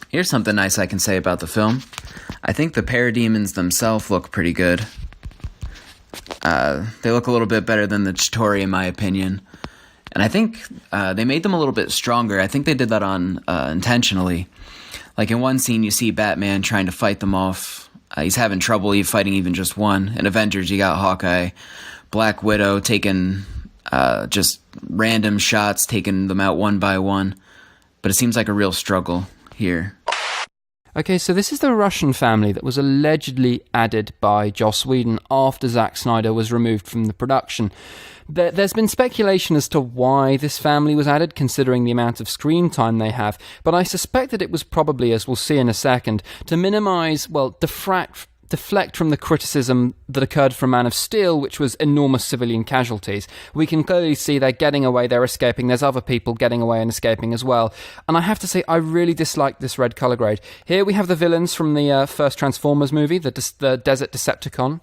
Here's something nice I can say about the film. I think the parademons themselves look pretty good. They look a little bit better than the Chitauri, in my opinion. And I think they made them a little bit stronger. I think they did that on intentionally. Like in one scene, you see Batman trying to fight them off. He's having trouble fighting even just one. In Avengers, you got Hawkeye, Black Widow taking just random shots, taking them out one by one. But it seems like a real struggle here. Okay, so this is the Russian family that was allegedly added by Joss Whedon after Zack Snyder was removed from the production. There's been speculation as to why this family was added, considering the amount of screen time they have, but I suspect that it was probably, as we'll see in a second, to minimise, deflect from the criticism that occurred from Man of Steel, which was enormous civilian casualties. We can clearly see they're getting away, they're escaping, there's other people getting away and escaping as well. And I have to say, I really dislike this red colour grade. Here we have the villains from the first Transformers movie, the Desert Decepticon.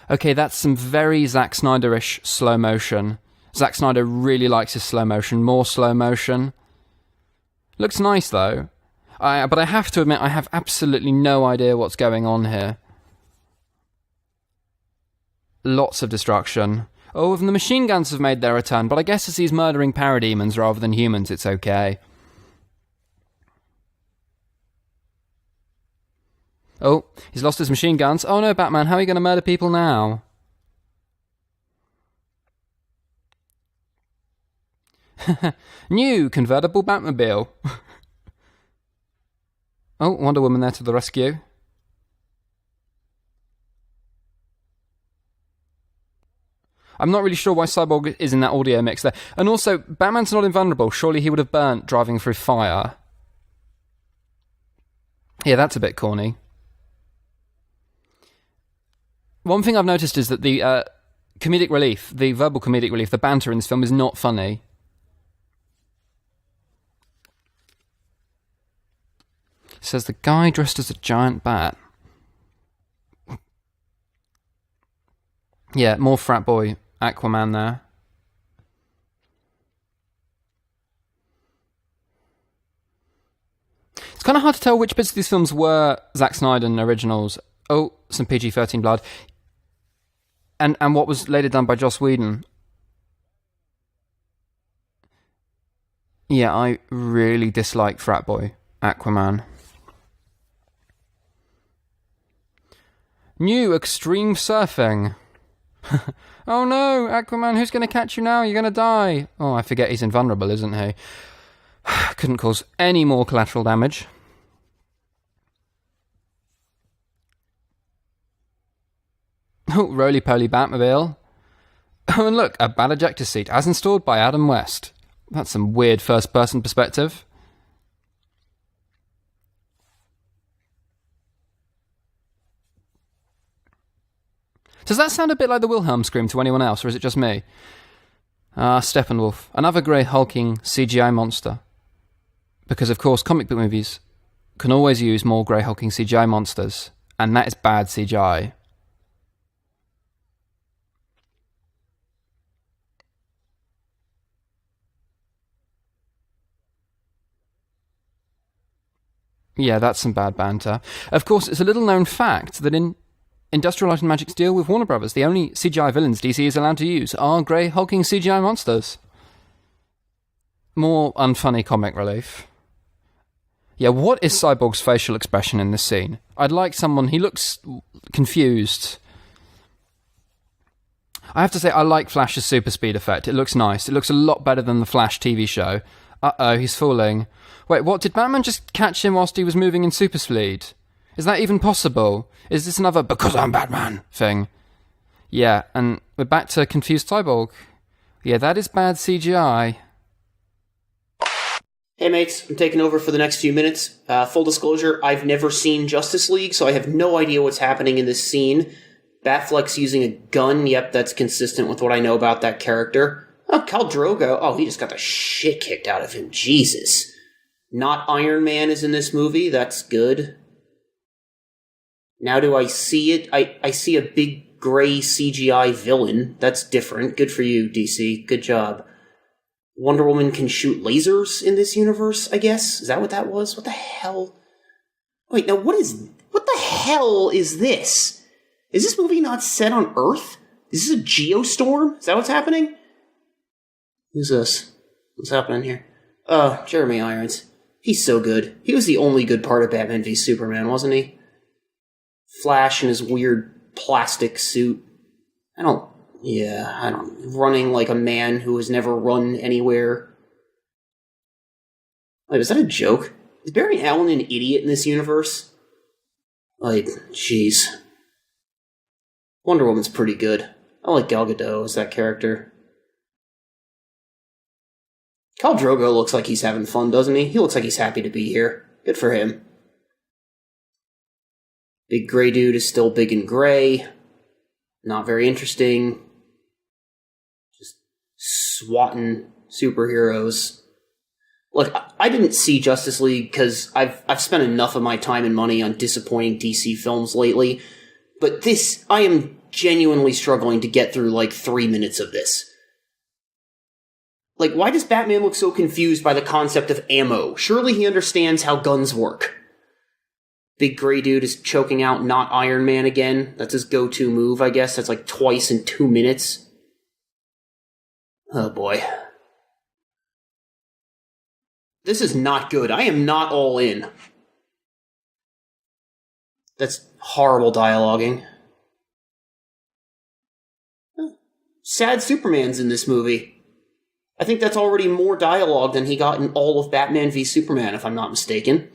Okay, that's some very Zack Snyder-ish slow motion. Zack Snyder really likes his slow motion. More slow motion. Looks nice, though. But I have to admit, I have absolutely no idea what's going on here. Lots of destruction. Oh, and the machine guns have made their return, but I guess as he's murdering parademons rather than humans, it's okay. Oh, he's lost his machine guns. Oh no, Batman, how are you going to murder people now? New convertible Batmobile. Oh, Wonder Woman there to the rescue. I'm not really sure why Cyborg is in that audio mix there. And also, Batman's not invulnerable. Surely he would have burnt driving through fire. Yeah, that's a bit corny. One thing I've noticed is that the comedic relief, the verbal comedic relief, the banter in this film is not funny. It says the guy dressed as a giant bat. Yeah, more frat boy Aquaman there. It's kind of hard to tell which bits of these films were Zack Snyder originals. Oh, some PG-13 blood. And what was later done by Joss Whedon. Yeah, I really dislike Frat Boy Aquaman. New extreme surfing. Oh no, Aquaman, who's going to catch you now? You're going to die. Oh, I forget he's invulnerable, isn't he? Couldn't cause any more collateral damage. Oh, roly-poly Batmobile. Oh, and look, a bad ejector seat, as installed by Adam West. That's some weird first-person perspective. Does that sound a bit like the Wilhelm scream to anyone else, or is it just me? Steppenwolf, another grey hulking CGI monster. Because, of course, comic book movies can always use more grey hulking CGI monsters, and that is bad CGI. Yeah, that's some bad banter. Of course, it's a little-known fact that in Industrial Light and Magic's deal with Warner Brothers, the only CGI villains DC is allowed to use are grey hulking CGI monsters. More unfunny comic relief. Yeah, what is Cyborg's facial expression in this scene? I'd like someone... He looks confused. I have to say, I like Flash's super speed effect. It looks nice. It looks a lot better than the Flash TV show. Uh-oh, he's falling. Wait, what? Did Batman just catch him whilst he was moving in super speed? Is that even possible? Is this another "because I'm Batman" thing? Yeah, and we're back to confused Cyborg. Yeah, that is bad CGI. Hey mates, I'm taking over for the next few minutes. Full disclosure, I've never seen Justice League, so I have no idea what's happening in this scene. Batfleck's using a gun, yep, that's consistent with what I know about that character. Oh, Khal Drogo, oh, he just got the shit kicked out of him, Jesus. Not Iron Man is in this movie, that's good. Now do I see it? I see a big grey CGI villain. That's different. Good for you, DC. Good job. Wonder Woman can shoot lasers in this universe, I guess? Is that what that was? What the hell? Wait, now what the hell is this? Is this movie not set on Earth? Is this a geostorm? Is that what's happening? Who's this? What's happening here? Jeremy Irons. He's so good. He was the only good part of Batman v Superman, wasn't he? Flash in his weird plastic suit. Running like a man who has never run anywhere. Wait, was that a joke? Is Barry Allen an idiot in this universe? Like, jeez. Wonder Woman's pretty good. I like Gal Gadot as that character. Khal Drogo looks like he's having fun, doesn't he? He looks like he's happy to be here. Good for him. Big gray dude is still big and gray. Not very interesting. Just swatting superheroes. Look, I didn't see Justice League because I've spent enough of my time and money on disappointing DC films lately. But this, I am genuinely struggling to get through like 3 minutes of this. Like, why does Batman look so confused by the concept of ammo? Surely he understands how guns work. Big gray dude is choking out not Iron Man again. That's his go-to move, I guess. That's like twice in 2 minutes. Oh boy. This is not good. I am not all in. That's horrible dialoguing. Sad Superman's in this movie. I think that's already more dialogue than he got in all of Batman v Superman, if I'm not mistaken.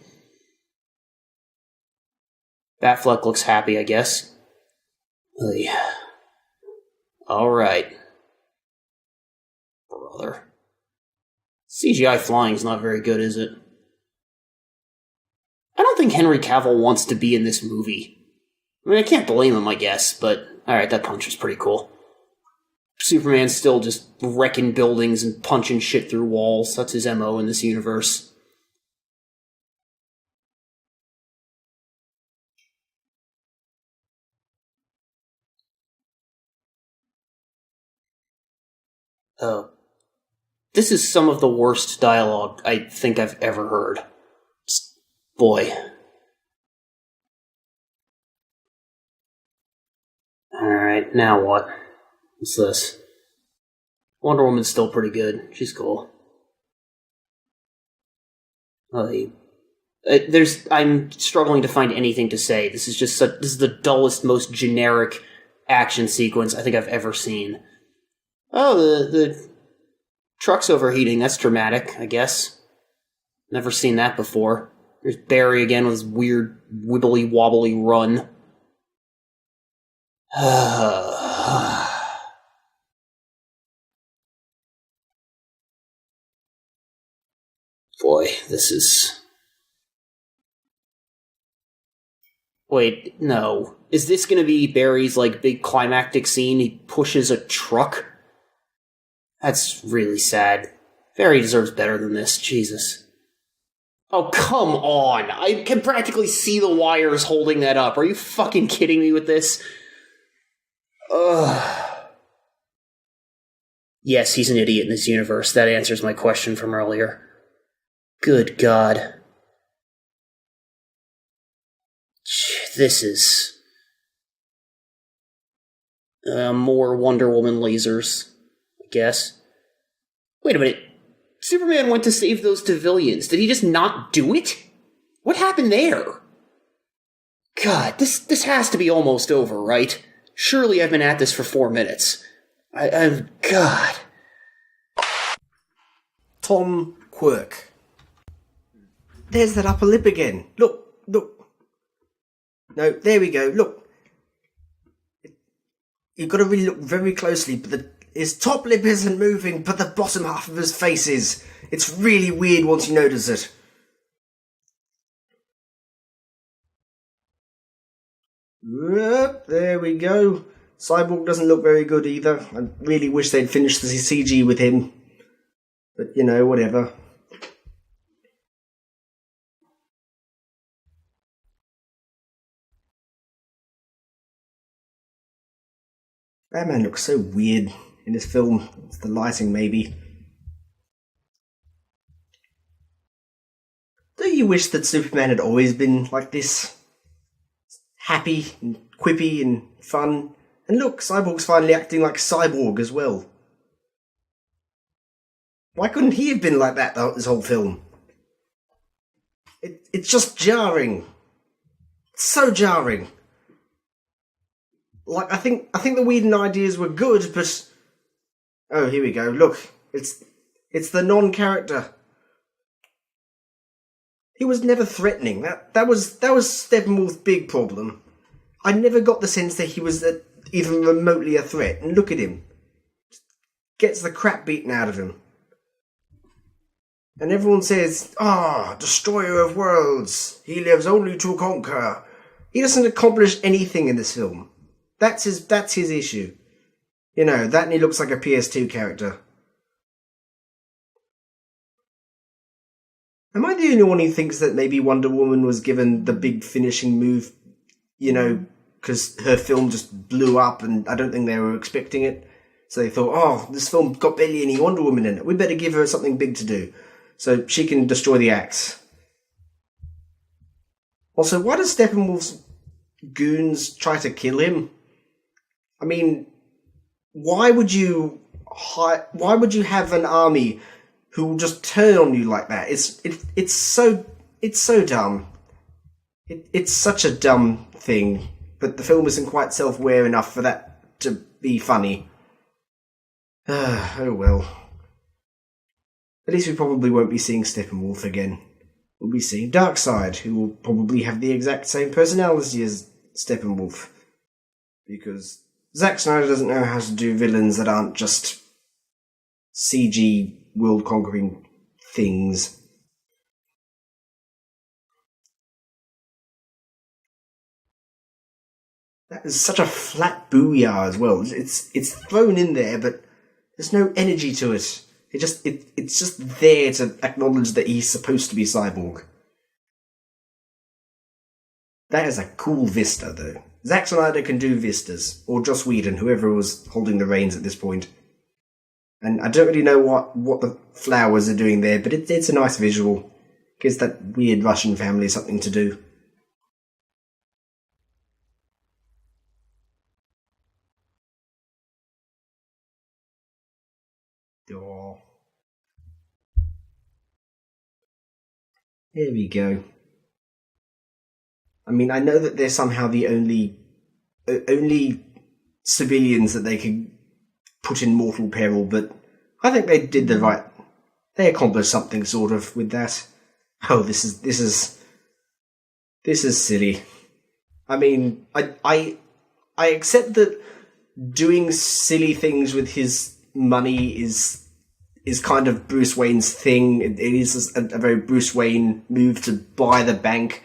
Batfleck looks happy, I guess. Alright. Brother. CGI flying's not very good, is it? I don't think Henry Cavill wants to be in this movie. I mean, I can't blame him, I guess, but alright, that punch was pretty cool. Superman's still just wrecking buildings and punching shit through walls. That's his MO in this universe. This is some of the worst dialogue I think I've ever heard. Boy. Alright, now what? What's this? Wonder Woman's still pretty good. She's cool. I'm struggling to find anything to say. This is the dullest, most generic action sequence I think I've ever seen. Oh, the truck's overheating. That's dramatic, I guess. Never seen that before. There's Barry again with his weird wibbly wobbly run. Boy, this is... Wait, no. Is this gonna be Barry's, big climactic scene? He pushes a truck? That's really sad. Barry deserves better than this, Jesus. Oh, come on! I can practically see the wires holding that up. Are you fucking kidding me with this? Ugh. Yes, he's an idiot in this universe. That answers my question from earlier. Good God. This is... more Wonder Woman lasers, I guess. Wait a minute. Superman went to save those civilians. Did he just not do it? What happened there? God, this has to be almost over, right? Surely I've been at this for 4 minutes. God. Tom Quirk. There's that upper lip again. Look. No, there we go. Look. You've got to really look very closely, but his top lip isn't moving, but the bottom half of his face is. It's really weird once you notice it. Yep, there we go. Cyborg doesn't look very good either. I really wish they'd finished the CG with him. But, whatever. Batman looks so weird in this film. It's the lighting, maybe. Do you wish that Superman had always been like this? Happy and quippy and fun. And look, Cyborg's finally acting like Cyborg as well. Why couldn't he have been like that this whole film? It's just jarring. It's so jarring. I think the Whedon ideas were good, but... Oh, here we go. Look, it's the non-character. He was never threatening. That was Steppenwolf's big problem. I never got the sense that he was even remotely a threat. And look at him. Gets the crap beaten out of him. And everyone says, destroyer of worlds. He lives only to conquer. He doesn't accomplish anything in this film. That's his issue. That and he looks like a PS2 character. Am I the only one who thinks that maybe Wonder Woman was given the big finishing move, because her film just blew up and I don't think they were expecting it. So they thought, this film got barely any Wonder Woman in it. We better give her something big to do so she can destroy the Axe. Also, why does Steppenwolf's goons try to kill him? I mean, why would you have an army who will just turn on you like that? It's so dumb. It's such a dumb thing, but the film isn't quite self-aware enough for that to be funny. Oh well. At least we probably won't be seeing Steppenwolf again. We'll be seeing Darkseid, who will probably have the exact same personality as Steppenwolf. Because Zack Snyder doesn't know how to do villains that aren't just CG world-conquering things. That is such a flat booyah as well. It's thrown in there, but there's no energy to it. It's just there to acknowledge that he's supposed to be Cyborg. That is a cool vista, though. Zack Snyder can do vistas, or Joss Whedon, whoever was holding the reins at this point. And I don't really know what the flowers are doing there, but it's a nice visual. Gives that weird Russian family something to do. Oh. Here we go. I mean, I know that they're somehow the only civilians that they could put in mortal peril, but I think they did the right. They accomplished something sort of with that. Oh, this is silly. I mean, I accept that doing silly things with his money is kind of Bruce Wayne's thing. It is a very Bruce Wayne move to buy the bank,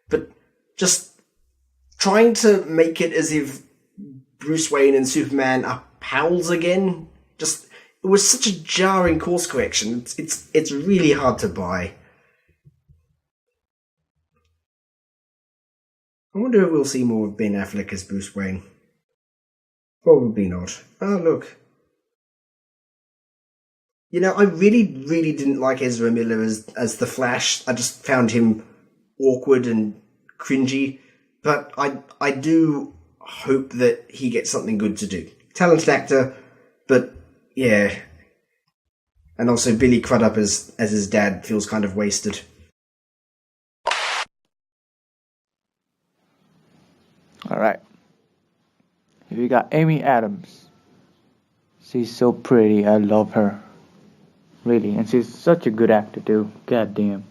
but just trying to make it as if Bruce Wayne and Superman are pals again, it was such a jarring course correction. It's really hard to buy. I wonder if we'll see more of Ben Affleck as Bruce Wayne. Probably not. Oh, look. You know, I really, really didn't like Ezra Miller as the Flash. I just found him awkward and cringy. But I do hope that he gets something good to do. Talented actor, but yeah. And also Billy Crudup as his dad feels kind of wasted. Alright. Here we got Amy Adams. She's so pretty, I love her. Really, and she's such a good actor too. God damn.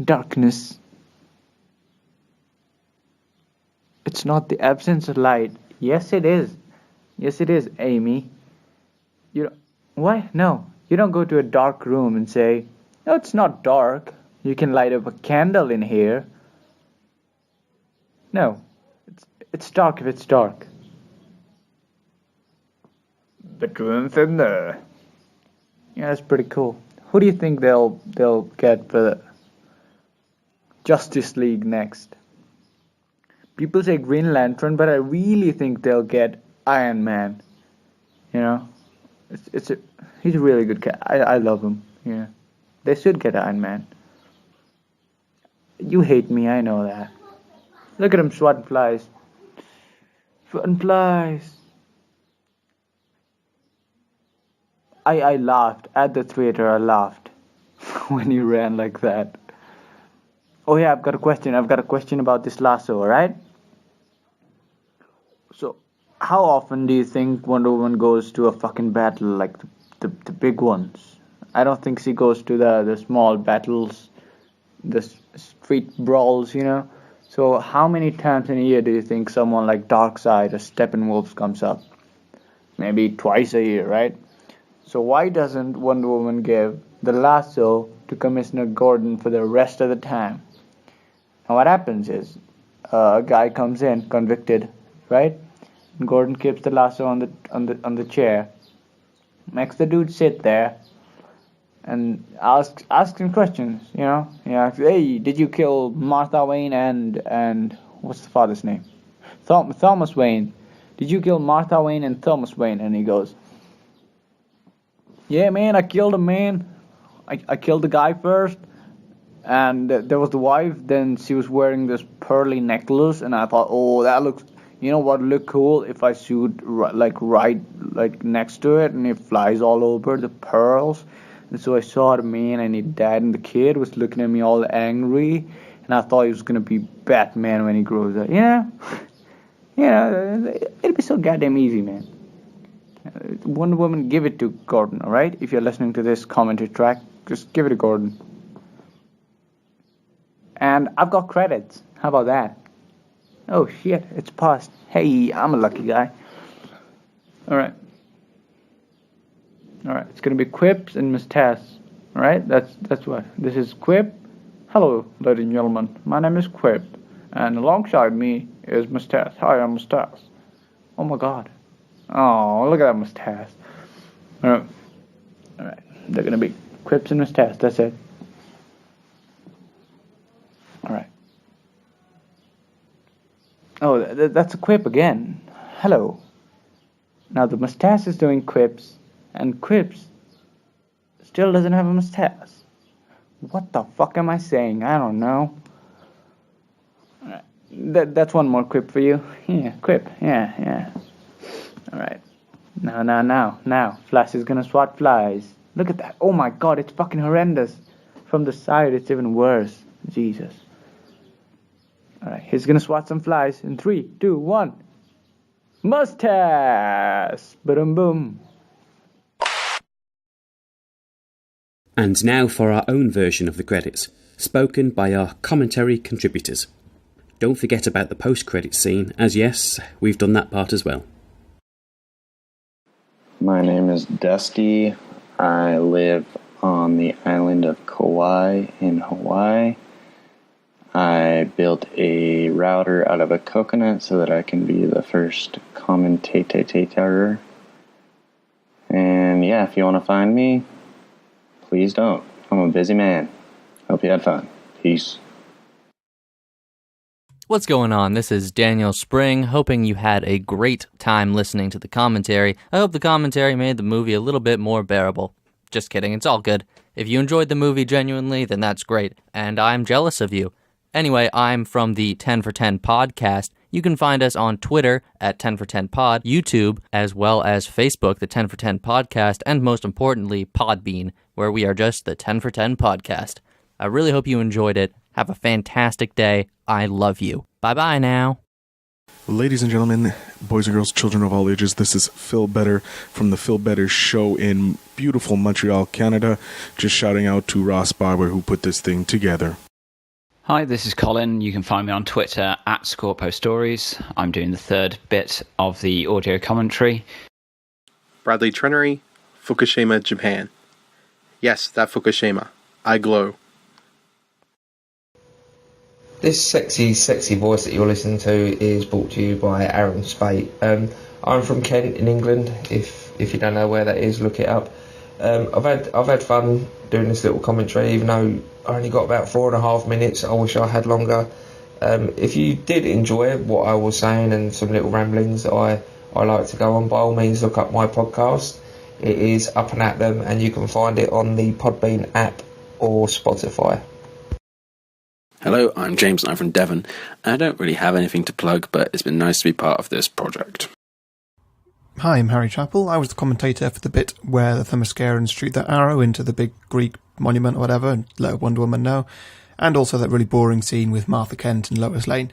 Darkness. It's not the absence of light. Yes, it is. Yes, it is, Amy. Why? No. You don't go to a dark room and say, no, it's not dark. You can light up a candle in here. No. It's dark if it's dark. The room's in there. Yeah, that's pretty cool. Who do you think they'll get for the Justice League next? People say Green Lantern, but I really think they'll get Iron Man. You know, he's a really good cat. I love him. Yeah, they should get Iron Man. You hate me, I know that. Look at him swatting flies. Swatting flies. I laughed at the theater. I laughed when you ran like that. Oh yeah, I've got a question about this lasso, alright? So, how often do you think Wonder Woman goes to a fucking battle, like the big ones? I don't think she goes to the small battles, the street brawls, you know? So, how many times in a year do you think someone like Darkseid or Steppenwolf comes up? Maybe twice a year, right? So why doesn't Wonder Woman give the lasso to Commissioner Gordon for the rest of the time? Now what happens is, a guy comes in, convicted, right? And Gordon keeps the lasso on the chair, makes the dude sit there, and asks him questions, you know? He asks, hey, did you kill Martha Wayne and what's the father's name? Thomas Wayne. Did you kill Martha Wayne and Thomas Wayne? And he goes, yeah, man, I killed him, man. I killed the guy first, and there was the wife. Then she was wearing this pearly necklace, and I thought, oh, that looks. You know what? Look cool if I shoot right next to it, and it flies all over the pearls. And so I saw the man, and he died, and the kid was looking at me all angry, and I thought he was gonna be Batman when he grows up. It'd be so goddamn easy, man. Wonder Woman, give it to Gordon, alright? If you're listening to this commentary track, just give it to Gordon. And I've got credits. How about that? Oh shit, it's paused. Hey, I'm a lucky guy. Alright, it's gonna be Quips and Miss Tess. Alright, that's what. This is Quip. Hello, ladies and gentlemen. My name is Quip. And alongside me is Miss Tess. Hi, I'm Miss Tess. Oh my god. Oh, look at that mustache. Alright. They're gonna be Quips and mustache, that's it. Alright. Oh, that's a quip again. Hello. Now the mustache is doing quips, and Quips Still doesn't have a mustache. What the fuck am I saying? I don't know. That's one more quip for you. Yeah, quip. Yeah. Alright. Now. Flash is gonna swat flies. Look at that. Oh my god, it's fucking horrendous. From the side, it's even worse. Jesus. Alright, he's gonna swat some flies in 3, 2, 1. Mustache! Boom boom. And now for our own version of the credits, spoken by our commentary contributors. Don't forget about the post-credits scene, as yes, we've done that part as well. My name is Dusty. I live on the island of Kauai in Hawaii. I built a router out of a coconut so that I can be the first commentator. And yeah, if you want to find me, please don't. I'm a busy man. Hope you had fun. Peace. What's going on? This is Daniel Spring, hoping you had a great time listening to the commentary. I hope the commentary made the movie a little bit more bearable. Just kidding, it's all good. If you enjoyed the movie genuinely, then that's great, and I'm jealous of you. Anyway, I'm from the 10 for 10 podcast. You can find us on Twitter at 10 for 10 pod, YouTube, as well as Facebook, the 10 for 10 podcast, and most importantly, Podbean, where we are just the 10 for 10 podcast. I really hope you enjoyed it. Have a fantastic day. I love you. Bye-bye now. Ladies and gentlemen, boys and girls, children of all ages, this is Phil Better from the Phil Better Show in beautiful Montreal, Canada. Just shouting out to Ross Barber who put this thing together. Hi, this is Colin. You can find me on Twitter at Scorpo Stories. I'm doing the third bit of the audio commentary. Bradley Trenery, Fukushima, Japan. Yes, that Fukushima. I glow. This sexy voice that you're listening to is brought to you by Aaron Spate. I'm from Kent in England. If you don't know where that is, look it up. I've had fun doing this little commentary, even though I only got about 4.5 minutes. I wish I had longer. If you did enjoy what I was saying and some little ramblings that I like to go on, by all means look up my podcast. It is Up and At Them, and you can find it on the Podbean app or Spotify. Hello, I'm James and I'm from Devon. I don't really have anything to plug, but it's been nice to be part of this project. Hi, I'm Harry Chappell. I was the commentator for the bit where the Themyscirans shoot that arrow into the big Greek monument or whatever and let Wonder Woman know, and also that really boring scene with Martha Kent and Lois Lane.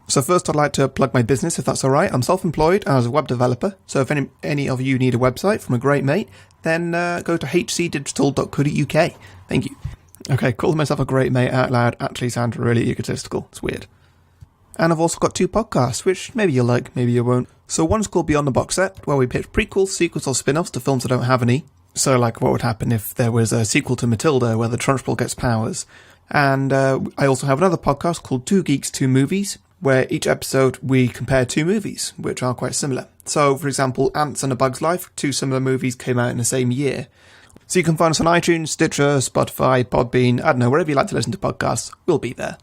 So first I'd like to plug my business, if that's alright. I'm self-employed as a web developer, so if any of you need a website from a great mate, then go to hcdigital.co.uk. Thank you. Okay, calling myself a great mate out loud actually sounds really egotistical. It's weird. And I've also got 2 podcasts, which maybe you'll like, maybe you won't. So one's called Beyond the Box Set, where we pitch prequels, sequels or spin-offs to films that don't have any. So like what would happen if there was a sequel to Matilda where the Trunchbull gets powers. And I also have another podcast called 2 Geeks, 2 Movies, where each episode we compare 2 movies, which are quite similar. So, for example, Ants and A Bug's Life, 2 similar movies came out in the same year. So you can find us on iTunes, Stitcher, Spotify, Podbean, I don't know, wherever you like to listen to podcasts, we'll be there.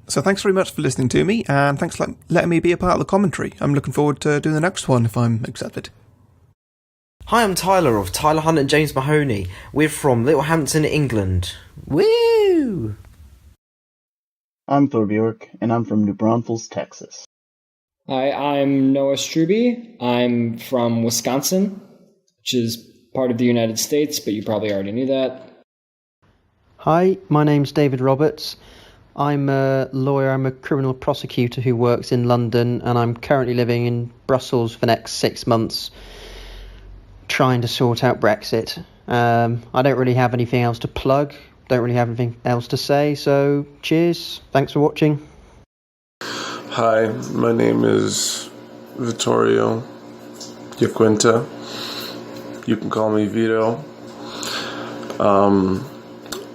So thanks very much for listening to me, and thanks for letting me be a part of the commentary. I'm looking forward to doing the next one if I'm accepted. Hi, I'm Tyler of Tyler Hunt and James Mahoney. We're from Littlehampton, England. Woo! I'm Thor Bjork, and I'm from New Braunfels, Texas. Hi, I'm Noah Struby. I'm from Wisconsin, which is part of the United States, but you probably already knew that. Hi, my name's David Roberts. I'm a lawyer, I'm a criminal prosecutor who works in London, and I'm currently living in Brussels for the next 6 months trying to sort out Brexit. I don't really have anything else to plug, don't really have anything else to say, so cheers, thanks for watching. Hi, my name is Vittorio Giaquinta. You can call me Vito.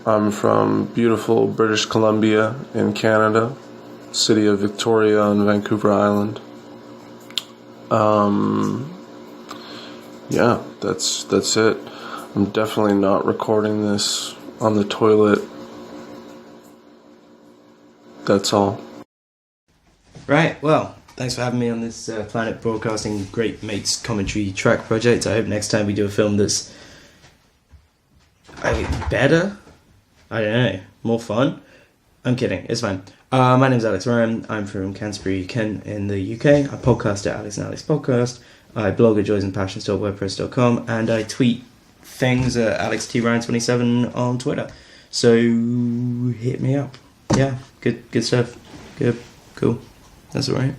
I'm from beautiful British Columbia in Canada, city of Victoria on Vancouver Island. Yeah, that's it. I'm definitely not recording this on the toilet. That's all. Right, well, thanks for having me on this Planet Broadcasting Great Mates commentary track project. I hope next time we do a film that's like better. I don't know, more fun. I'm kidding, it's fine. My name's Alex Ryan. I'm from Canterbury, Kent, in the UK. I podcast at Alex and Alex Podcast. I blog at joysandpassions.wordpress.com, and I tweet things at AlexTRyan27 on Twitter. So hit me up. Yeah, good stuff. Good, cool. That's alright.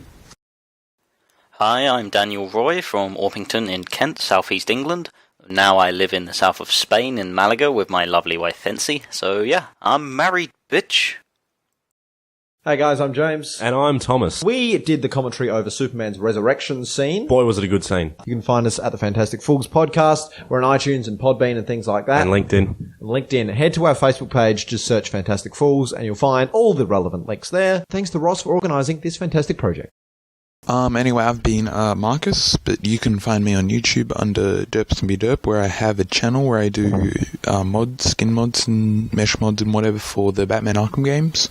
Hi, I'm Daniel Roy from Orpington in Kent, southeast England. Now I live in the south of Spain in Malaga with my lovely wife Fancy. So yeah, I'm married, bitch. Hey guys, I'm James. And I'm Thomas. We did the commentary over Superman's resurrection scene. Boy, was it a good scene. You can find us at the Fantastic Fools podcast. We're on iTunes and Podbean and things like that. And LinkedIn. Head to our Facebook page, just search Fantastic Fools, and you'll find all the relevant links there. Thanks to Ross for organising this fantastic project. Anyway, I've been Marcus, but you can find me on YouTube under Derps Can Be Derp, where I have a channel where I do mods, skin mods, and mesh mods and whatever for the Batman Arkham games,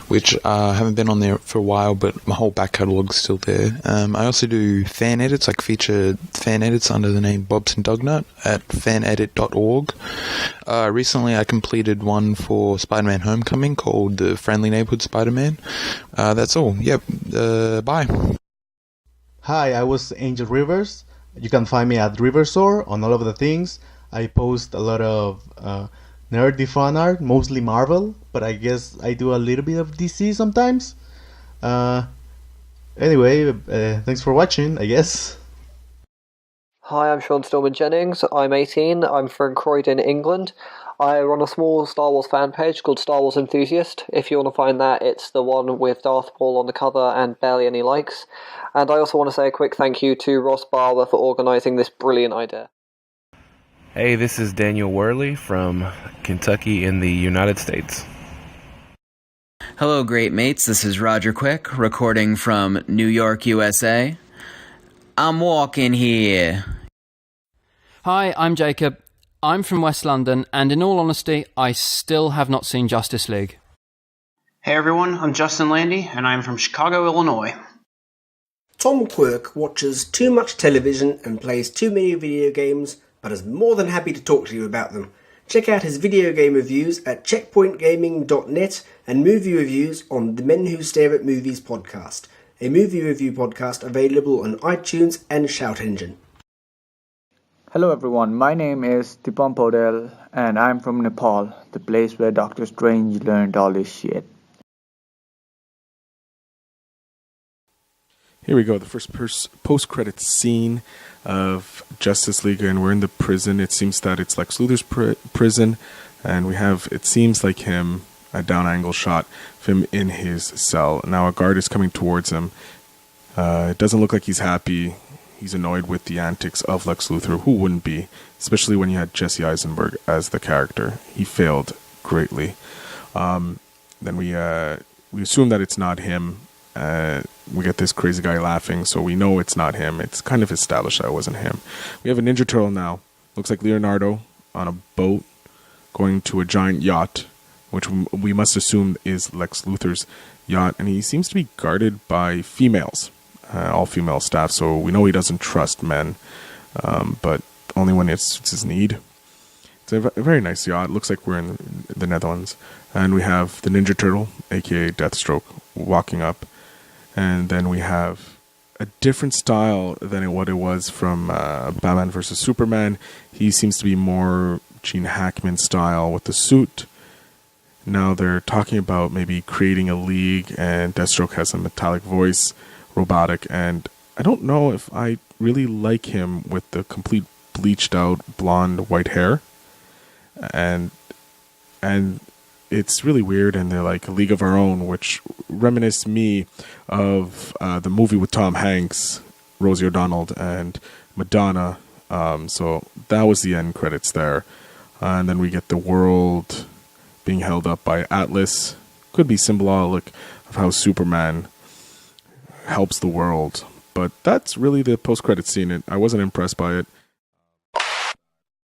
which I haven't been on there for a while, but my whole back catalogue's still there. I also do fan edits, like feature fan edits under the name Bobson Dognut at fanedit.org. Recently I completed one for Spider-Man Homecoming called The Friendly Neighborhood Spider-Man. That's all. Yep. Bye. Hi, I was Angel Rivers. You can find me at Riversor on all of the things. I post a lot of nerdy fan art, mostly Marvel, but I guess I do a little bit of DC sometimes. Anyway, thanks for watching, I guess. Hi, I'm Sean Stillman Jennings. I'm 18. I'm from Croydon, England. I run a small Star Wars fan page called Star Wars Enthusiast. If you want to find that, it's the one with Darth Maul on the cover and barely any likes. And I also want to say a quick thank you to Ross Barber for organising this brilliant idea. Hey, this is Daniel Worley from Kentucky in the United States. Hello, great mates. This is Roger Quick, recording from New York, USA. I'm walking here. Hi, I'm Jacob. I'm from West London, and in all honesty, I still have not seen Justice League. Hey everyone, I'm Justin Landy, and I'm from Chicago, Illinois. Tom Quirk watches too much television and plays too many video games, but is more than happy to talk to you about them. Check out his video game reviews at checkpointgaming.net and movie reviews on the Men Who Stare at Movies podcast, a movie review podcast available on iTunes and Shout Engine. Hello everyone, my name is Dipam Podel and I'm from Nepal, the place where Doctor Strange learned all this shit. Here we go, the first post-credits scene of Justice League, and we're in the prison. It seems that it's Lex Luthor's prison, and we have, it seems like him, a down-angle shot of him in his cell. Now a guard is coming towards him. It doesn't look like he's happy. He's annoyed with the antics of Lex Luthor. Who wouldn't be? Especially when you had Jesse Eisenberg as the character. He failed greatly. Then we assume that it's not him. We get this crazy guy laughing, so we know it's not him. It's kind of established that it wasn't him. We have a Ninja Turtle now. Looks like Leonardo on a boat going to a giant yacht, which we must assume is Lex Luthor's yacht, and he seems to be guarded by females. All female staff, so we know he doesn't trust men, but only when it's his need. It's a very nice yacht. Looks like we're in the Netherlands. And we have the Ninja Turtle, aka Deathstroke, walking up. And then we have a different style than what it was from Batman vs. Superman. He seems to be more Gene Hackman style with the suit. Now they're talking about maybe creating a league, and Deathstroke has a metallic voice, robotic, and I don't know if I really like him with the complete bleached out blonde white hair, and it's really weird. And they're like a League of Our Own, which reminisced me of the movie with Tom Hanks, Rosie O'Donnell, and Madonna. So that was the end credits there, and then we get the world being held up by Atlas. Could be symbolic of how Superman helps the world, but that's really the post-credit scene. I wasn't impressed by it.